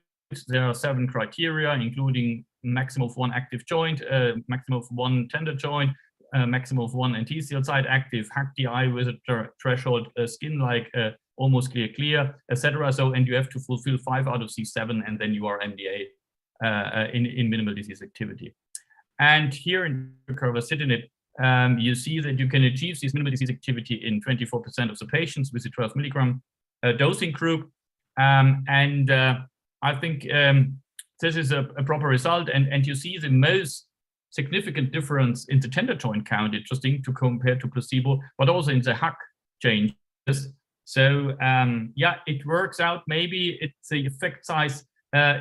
There are 7 criteria, including maximum of 1 active joint, maximum of 1 tender joint, maximum of 1 NT-cell site active, HAC-DI with a threshold skin like almost clear, etc. So, and you have to fulfill 5 out of these 7, and then you are MDA in minimal disease activity. And here in deucravacitinib, you see that you can achieve this minimal disease activity in 24% of the patients with the 12 milligram dosing group. I think this is a proper result. And you see the most significant difference in the tender joint count, interesting to compare to placebo, but also in the HAC changes. So yeah, it works out. Maybe it's the effect size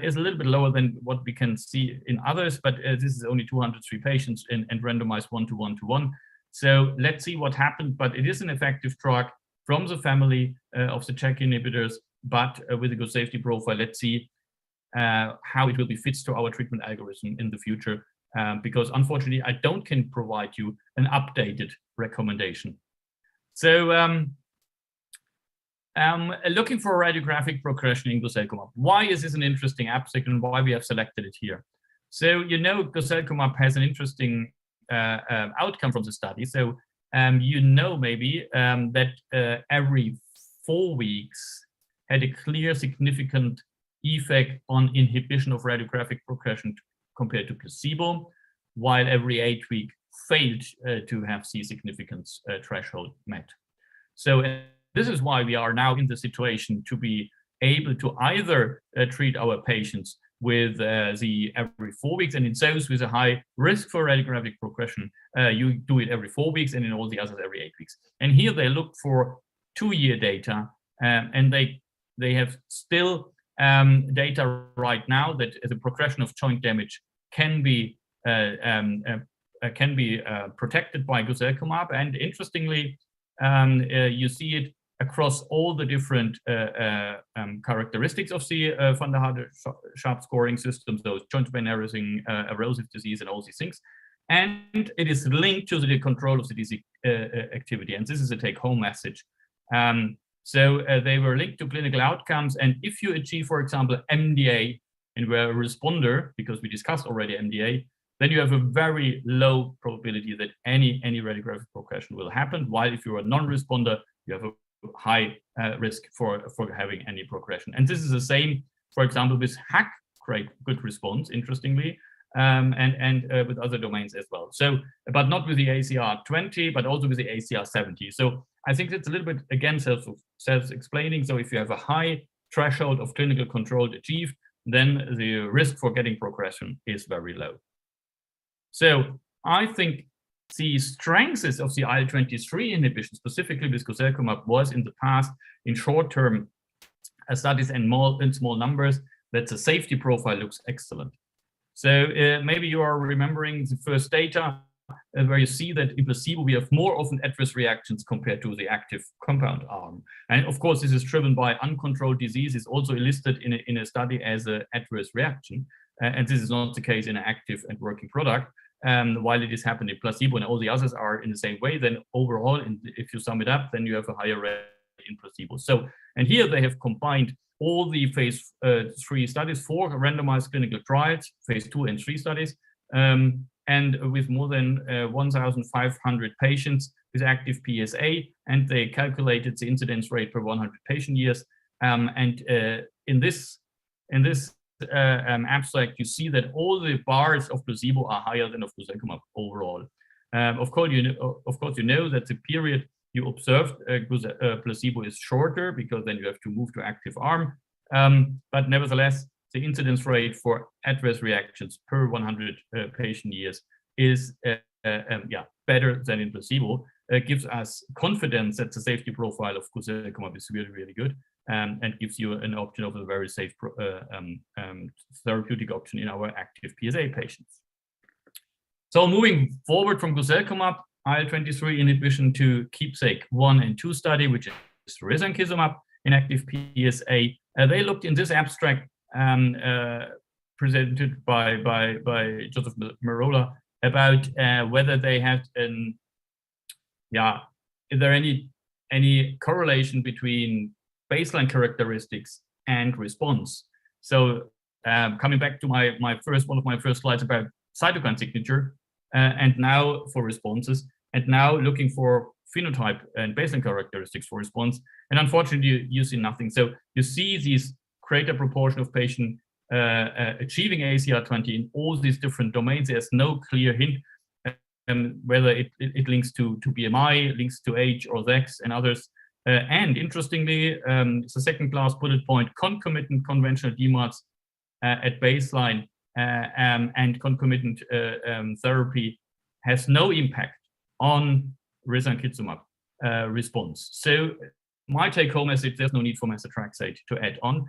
is a little bit lower than what we can see in others, but this is only 203 patients and randomized 1:1:1. So let's see what happened. But it is an effective drug from the family of the JAK inhibitors, but with a good safety profile. Let's see how it will be fits to our treatment algorithm in the future, because unfortunately, I can provide you an updated recommendation. So looking for radiographic progression in guselkumab. Why is this an interesting abstract and why we have selected it here? So, you know, guselkumab has an interesting outcome from the study. So you know maybe that every 4 weeks had a clear, significant effect on inhibition of radiographic progression compared to placebo, while every 8 weeks failed to have the significance threshold met. So this is why we are now in the situation to be able to either treat our patients with the every 4 weeks, and in those with a high risk for radiographic progression, you do it every 4 weeks, and in all the others every 8 weeks. And here they look for 2-year data, and they have still data right now that the progression of joint damage can be protected by guselkumab, and interestingly, you see it across all the different characteristics of the Van der Haarte-Sharp scoring systems, those joint pain, everything, erosive disease, and all these things. And it is linked to the control of the disease activity. And this is a take-home message. So they were linked to clinical outcomes. And if you achieve, for example, MDA and were a responder, because we discussed already MDA, then you have a very low probability that any radiographic progression will happen. While if you're a non-responder, you have a high risk for having any progression. And this is the same, for example, with HAC, great, good response, interestingly, and with other domains as well. So, but not with the ACR 20, but also with the ACR 70. So I think it's a little bit, again, self-explaining. So if you have a high threshold of clinical control achieved, then the risk for getting progression is very low. So I think the strengths of the IL-23 inhibition, specifically with guselkumab, was in the past in short-term studies and in small numbers, that the safety profile looks excellent. So maybe you are remembering the first data where you see that in placebo we have more often adverse reactions compared to the active compound arm. And of course, this is driven by uncontrolled disease. It's also listed in a study as an adverse reaction. And this is not the case in an active and working product. While it is happening in placebo and all the others are in the same way, then overall, if you sum it up, then you have a higher rate in placebo. So, and here they have combined all the phase 3 studies, 4 randomized clinical trials, phase 2 and 3 studies, and with more than 1,500 patients with active PSA, and they calculated the incidence rate per 100 patient years. And in this abstract, you see that all the bars of placebo are higher than of guselkumab overall. Of course, you know that the period you observed placebo is shorter, because then you have to move to active arm. But nevertheless, the incidence rate for adverse reactions per 100 patient years is better than in placebo. Gives us confidence that the safety profile of guselkumab is really, really good, and gives you an option of a very safe therapeutic option in our active PSA patients. So moving forward from guselkumab, IL-23 inhibition to keepsake 1 and 2 study, which is risankizumab in active PSA. They looked in this abstract presented by Joseph Merola about whether they had is there any correlation between baseline characteristics and response? So coming back to one of my first slides about cytokine signature, and now for responses, and now looking for phenotype and baseline characteristics for response. And unfortunately, you see nothing. So you see these greater proportion of patients achieving ACR 20 in all these different domains. There's no clear hint whether it links to BMI, links to age or sex and others. And interestingly, it's a second class bullet point, concomitant conventional DMARDs at baseline and concomitant therapy has no impact on risankizumab response. So my take-home message, there's no need for methotrexate to add on.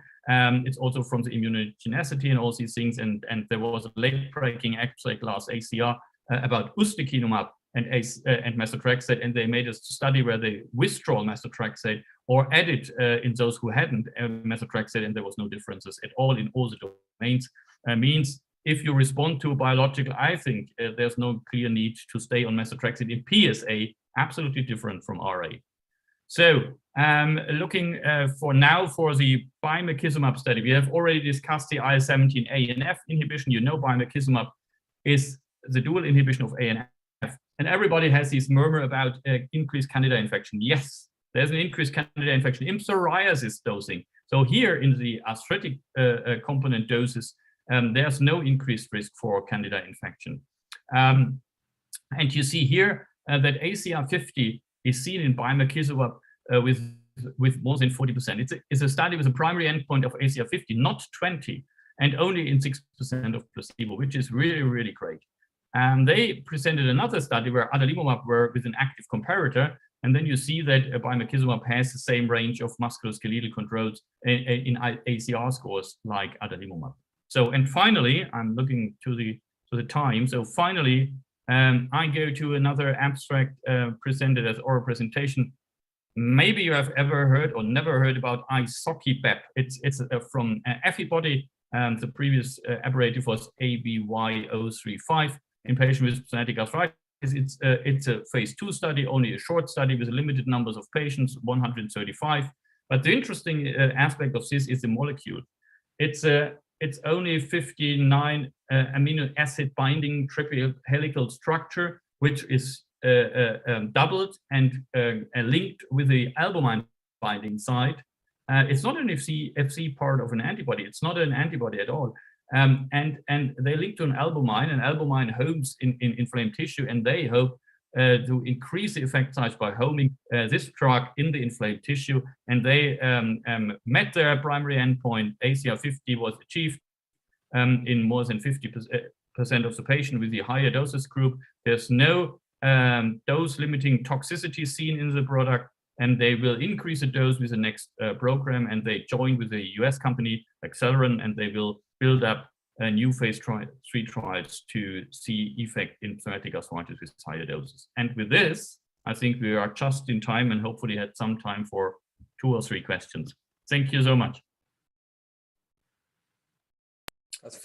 It's also from the immunogenicity and all these things. And there was a late-breaking abstract last ACR about ustekinumab and methotrexate, and they made a study where they withdraw methotrexate or added in those who hadn't methotrexate, and there was no differences at all in all the domains. Means if you respond to a biological, I think there's no clear need to stay on methotrexate in PSA, absolutely different from RA. So looking for the bimekizumab study, we have already discussed the IL-17A and F inhibition. You know, bimekizumab is the dual inhibition of A and And everybody has this murmur about increased candida infection. Yes, there's an increased candida infection in psoriasis dosing. So here in the arthritic component doses, there's no increased risk for candida infection. And you see here that ACR 50 is seen in bimekizumab with more than 40%. It's a study with a primary endpoint of ACR 50, not 20, and only in 6% of placebo, which is really, really great. They presented another study where adalimumab were with an active comparator, and then you see that bimekizumab has the same range of musculoskeletal controls in ACR scores like adalimumab. So, and finally, I'm looking to the time. So finally, I go to another abstract presented as oral presentation. Maybe you have ever heard or never heard about isokibep. It's from Affibody. The previous abbreviative was ABY035 in patients with psoriatic arthritis. It's a phase 2 study, only a short study with limited numbers of patients, 135. But the interesting aspect of this is the molecule. It's only 59 amino acid binding triple helical structure, which is doubled and linked with the albumin binding site. It's not an FC part of an antibody. It's not an antibody at all. And they link to an albumin, and albumin homes in inflamed tissue, and they hope to increase the effect size by homing this drug in the inflamed tissue. And they met their primary endpoint. ACR 50 was achieved in more than 50% of the patient with the higher doses group. There's no dose-limiting toxicity seen in the product, and they will increase the dose with the next program, and they join with the US company Acceleron, and they will build up a new phase 3 trials to see effect in psoriatic arthritis with higher doses. And with this, I think we are just in time and hopefully had some time for 2 or 3 questions. Thank you so much. That's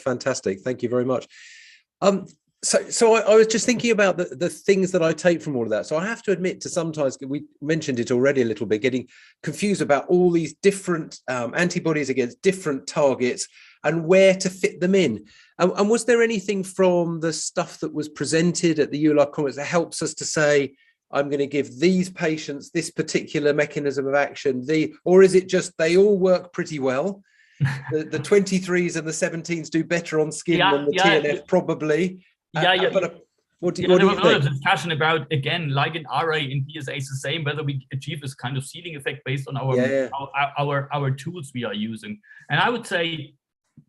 fantastic. Thank you very much. So I was just thinking about the things that I take from all of that. So I have to admit to sometimes, we mentioned it already a little bit, getting confused about all these different antibodies against different targets and where to fit them in. And was there anything from the stuff that was presented at the EULAR conference that helps us to say, I'm going to give these patients this particular mechanism of action, or is it just they all work pretty well? The 23s and the 17s do better on skin than the TNF probably. What do you think? There was a lot of discussion about, again, like in RA, in PSA, it's the same, whether we achieve this kind of ceiling effect based on our tools we are using. And I would say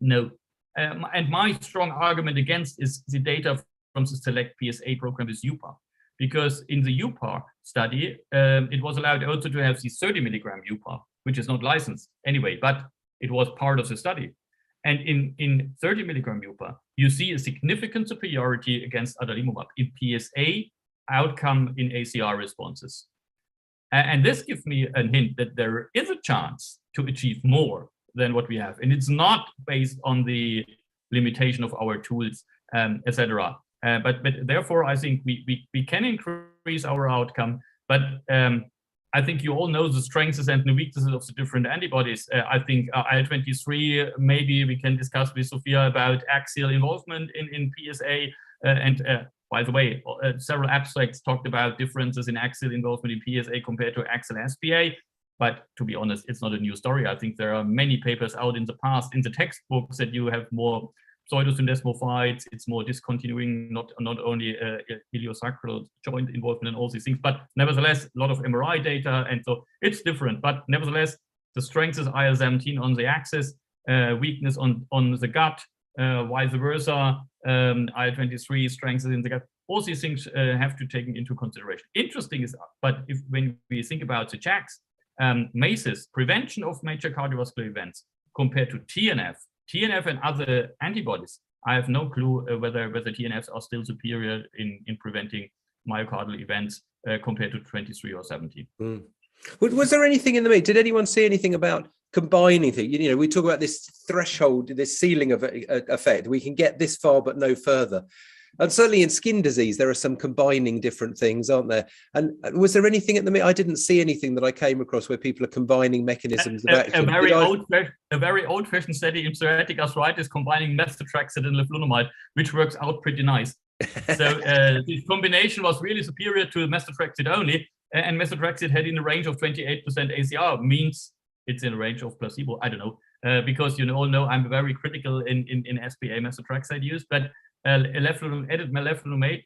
no. And my strong argument against is the data from the SELECT PSA program with UPAR. Because in the UPAR study, it was allowed also to have the 30 milligram UPAR, which is not licensed anyway, but it was part of the study. And in 30 milligram UPAR, you see a significant superiority against adalimumab in PSA outcome in ACR responses. And this gives me a hint that there is a chance to achieve more than what we have. And it's not based on the limitation of our tools, etc. But therefore, I think we can increase our outcome. But I think you all know the strengths and the weaknesses of the different antibodies. I think IL-23, maybe we can discuss with Sophia about axial involvement in PSA. By the way, several abstracts talked about differences in axial involvement in PSA compared to axial SPA. But to be honest, it's not a new story. I think there are many papers out in the past in the textbooks that you have more pseudosyndesmophytes, it's more discontinuing, not only iliosacral joint involvement and all these things, but nevertheless, a lot of MRI data, and so it's different. But nevertheless, the strength is IL-17 on the axis, weakness on the gut, vice versa, IL-23 strength is in the gut. All these things have to be taken into consideration. Interesting is, but when we think about the JAKs, MACEs, prevention of major cardiovascular events, compared to TNF and other antibodies, I have no clue whether TNFs are still superior in preventing myocardial events compared to 23 or 17. Mm. Was there anything in the meeting? Did anyone see anything about combining things? You know, we talk about this threshold, this ceiling of effect. We can get this far, but no further. And certainly in skin disease, there are some combining different things, aren't there? And was there anything at the meeting? I didn't see anything that I came across where people are combining mechanisms of action. A very old-fashioned study in psoriatic arthritis combining methotrexate and leflunomide, which works out pretty nice. So this combination was really superior to methotrexate only, and methotrexate had in a range of 28% ACR, means it's in a range of placebo. I don't know, because you all know I'm very critical in SPA methotrexate use, but added leflunomide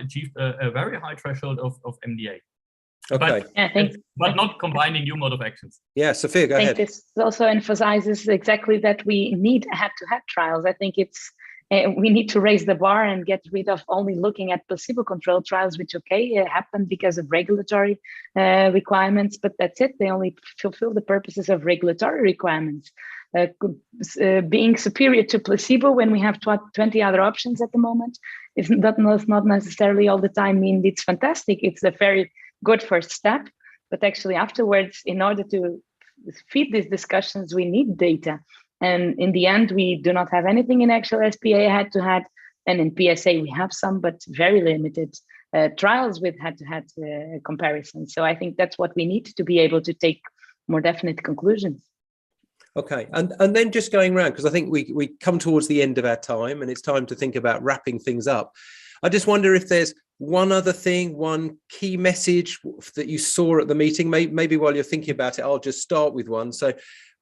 achieved a very high threshold of MDA. Okay. But not combining new mode of actions. Yeah, Sophia, go ahead. This also emphasizes exactly that we need head-to-head trials. I think it's we need to raise the bar and get rid of only looking at placebo-controlled trials, which happened because of regulatory requirements, but that's it. They only fulfill the purposes of regulatory requirements. Being superior to placebo when we have 20 other options at the moment does not necessarily all the time mean it's fantastic. It's a very good first step, but actually afterwards, in order to feed these discussions, we need data. And in the end, we do not have anything in Axial SPA head-to-head, and in PSA we have some, but very limited trials with head-to-head comparisons. So I think that's what we need to be able to take more definite conclusions. Okay, and then just going around, because I think we come towards the end of our time, and it's time to think about wrapping things up. I just wonder if there's one other thing, one key message that you saw at the meeting. Maybe while you're thinking about it, I'll just start with one. So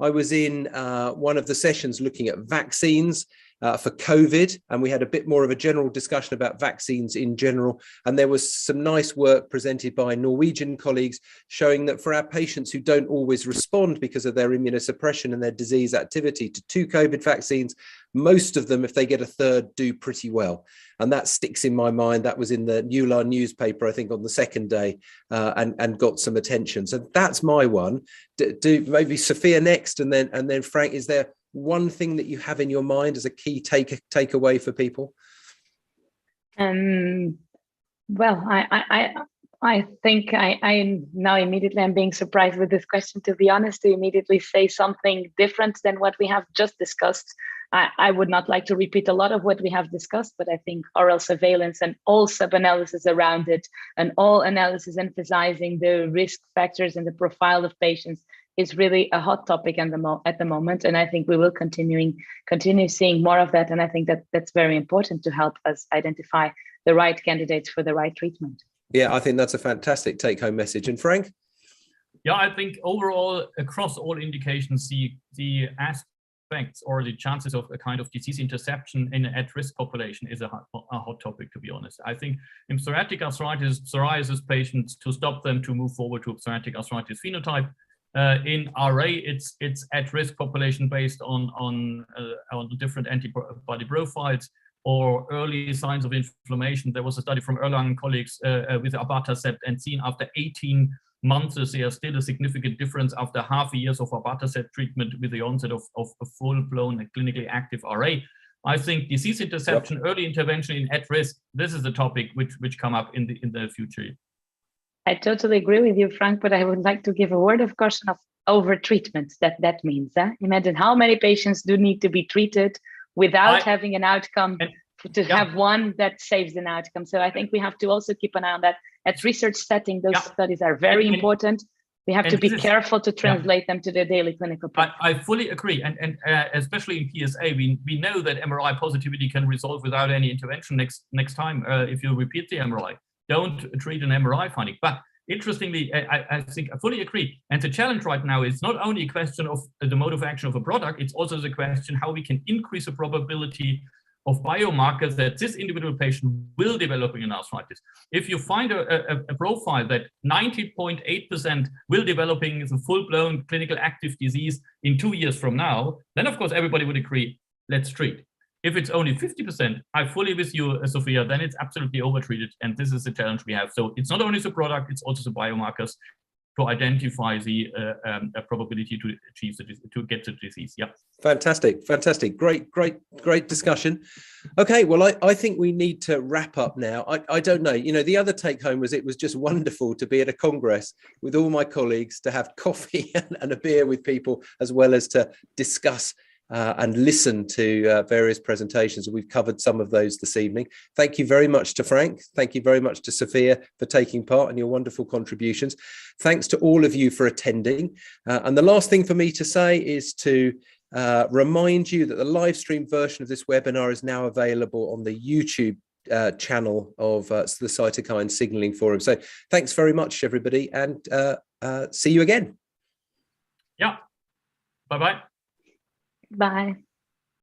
I was in one of the sessions looking at vaccines for COVID, and we had a bit more of a general discussion about vaccines in general. And there was some nice work presented by Norwegian colleagues showing that for our patients who don't always respond because of their immunosuppression and their disease activity to 2 COVID vaccines, most of them, if they get a third, do pretty well. And that sticks in my mind. That was in the EULAR newspaper, I think, on the second day, and got some attention. So that's my one. Do maybe Sophia next, and then Frank, is there one thing that you have in your mind as a key takeaway for people? Well, I think I now immediately I'm being surprised with this question, to be honest, to immediately say something different than what we have just discussed. I would not like to repeat a lot of what we have discussed, but I think oral surveillance and all sub-analysis around it, and all analysis emphasizing the risk factors and the profile of patients, is really a hot topic at the moment. And I think we will continue seeing more of that. And I think that that's very important to help us identify the right candidates for the right treatment. Yeah, I think that's a fantastic take-home message. And Frank? Yeah, I think overall, across all indications, the aspects or the chances of a kind of disease interception in an at-risk population is a hot topic, to be honest. I think in psoriatic arthritis, psoriasis patients, to stop them to move forward to a psoriatic arthritis phenotype. In RA, it's at-risk population based on different antibody profiles or early signs of inflammation. There was a study from Erlang colleagues with abatacept, and seen after 18 months, there's still a significant difference after half a year of abatacept treatment with the onset of a full-blown clinically active RA. I think disease interception, early intervention in at-risk, this is a topic which come up in the future. I totally agree with you, Frank, but I would like to give a word of caution of over-treatment. That means, imagine how many patients do need to be treated without having an outcome have one that saves an outcome. So I think we have to also keep an eye on that. At research setting, those studies are very important. We have to be careful to translate them to the daily clinical practice. I fully agree. And especially in PSA, we know that MRI positivity can resolve without any intervention next time if you repeat the MRI. Don't treat an MRI finding. But interestingly, I think I fully agree. And the challenge right now is not only a question of the mode of action of a product, it's also the question how we can increase the probability of biomarkers that this individual patient will develop an arthritis. If you find a profile that 90.8% will developing the full-blown clinical active disease in 2 years from now, then of course everybody would agree, let's treat. If it's only 50%, I'm fully with you, Sophia, then it's absolutely overtreated. And this is the challenge we have. So it's not only the product, it's also the biomarkers to identify the probability to achieve to get the disease. Yeah. Fantastic. Great discussion. Okay, well, I think we need to wrap up now. I don't know, the other take home was it was just wonderful to be at a congress with all my colleagues, to have coffee and a beer with people, as well as to discuss and listen to various presentations. We've covered some of those this evening. Thank you very much to Frank. Thank you very much to Sophia for taking part and your wonderful contributions. Thanks to all of you for attending. And the last thing for me to say is to remind you that the live stream version of this webinar is now available on the YouTube channel of the cytokine signaling forum. So thanks very much, everybody, and see you again. Yeah. Bye-bye. Bye.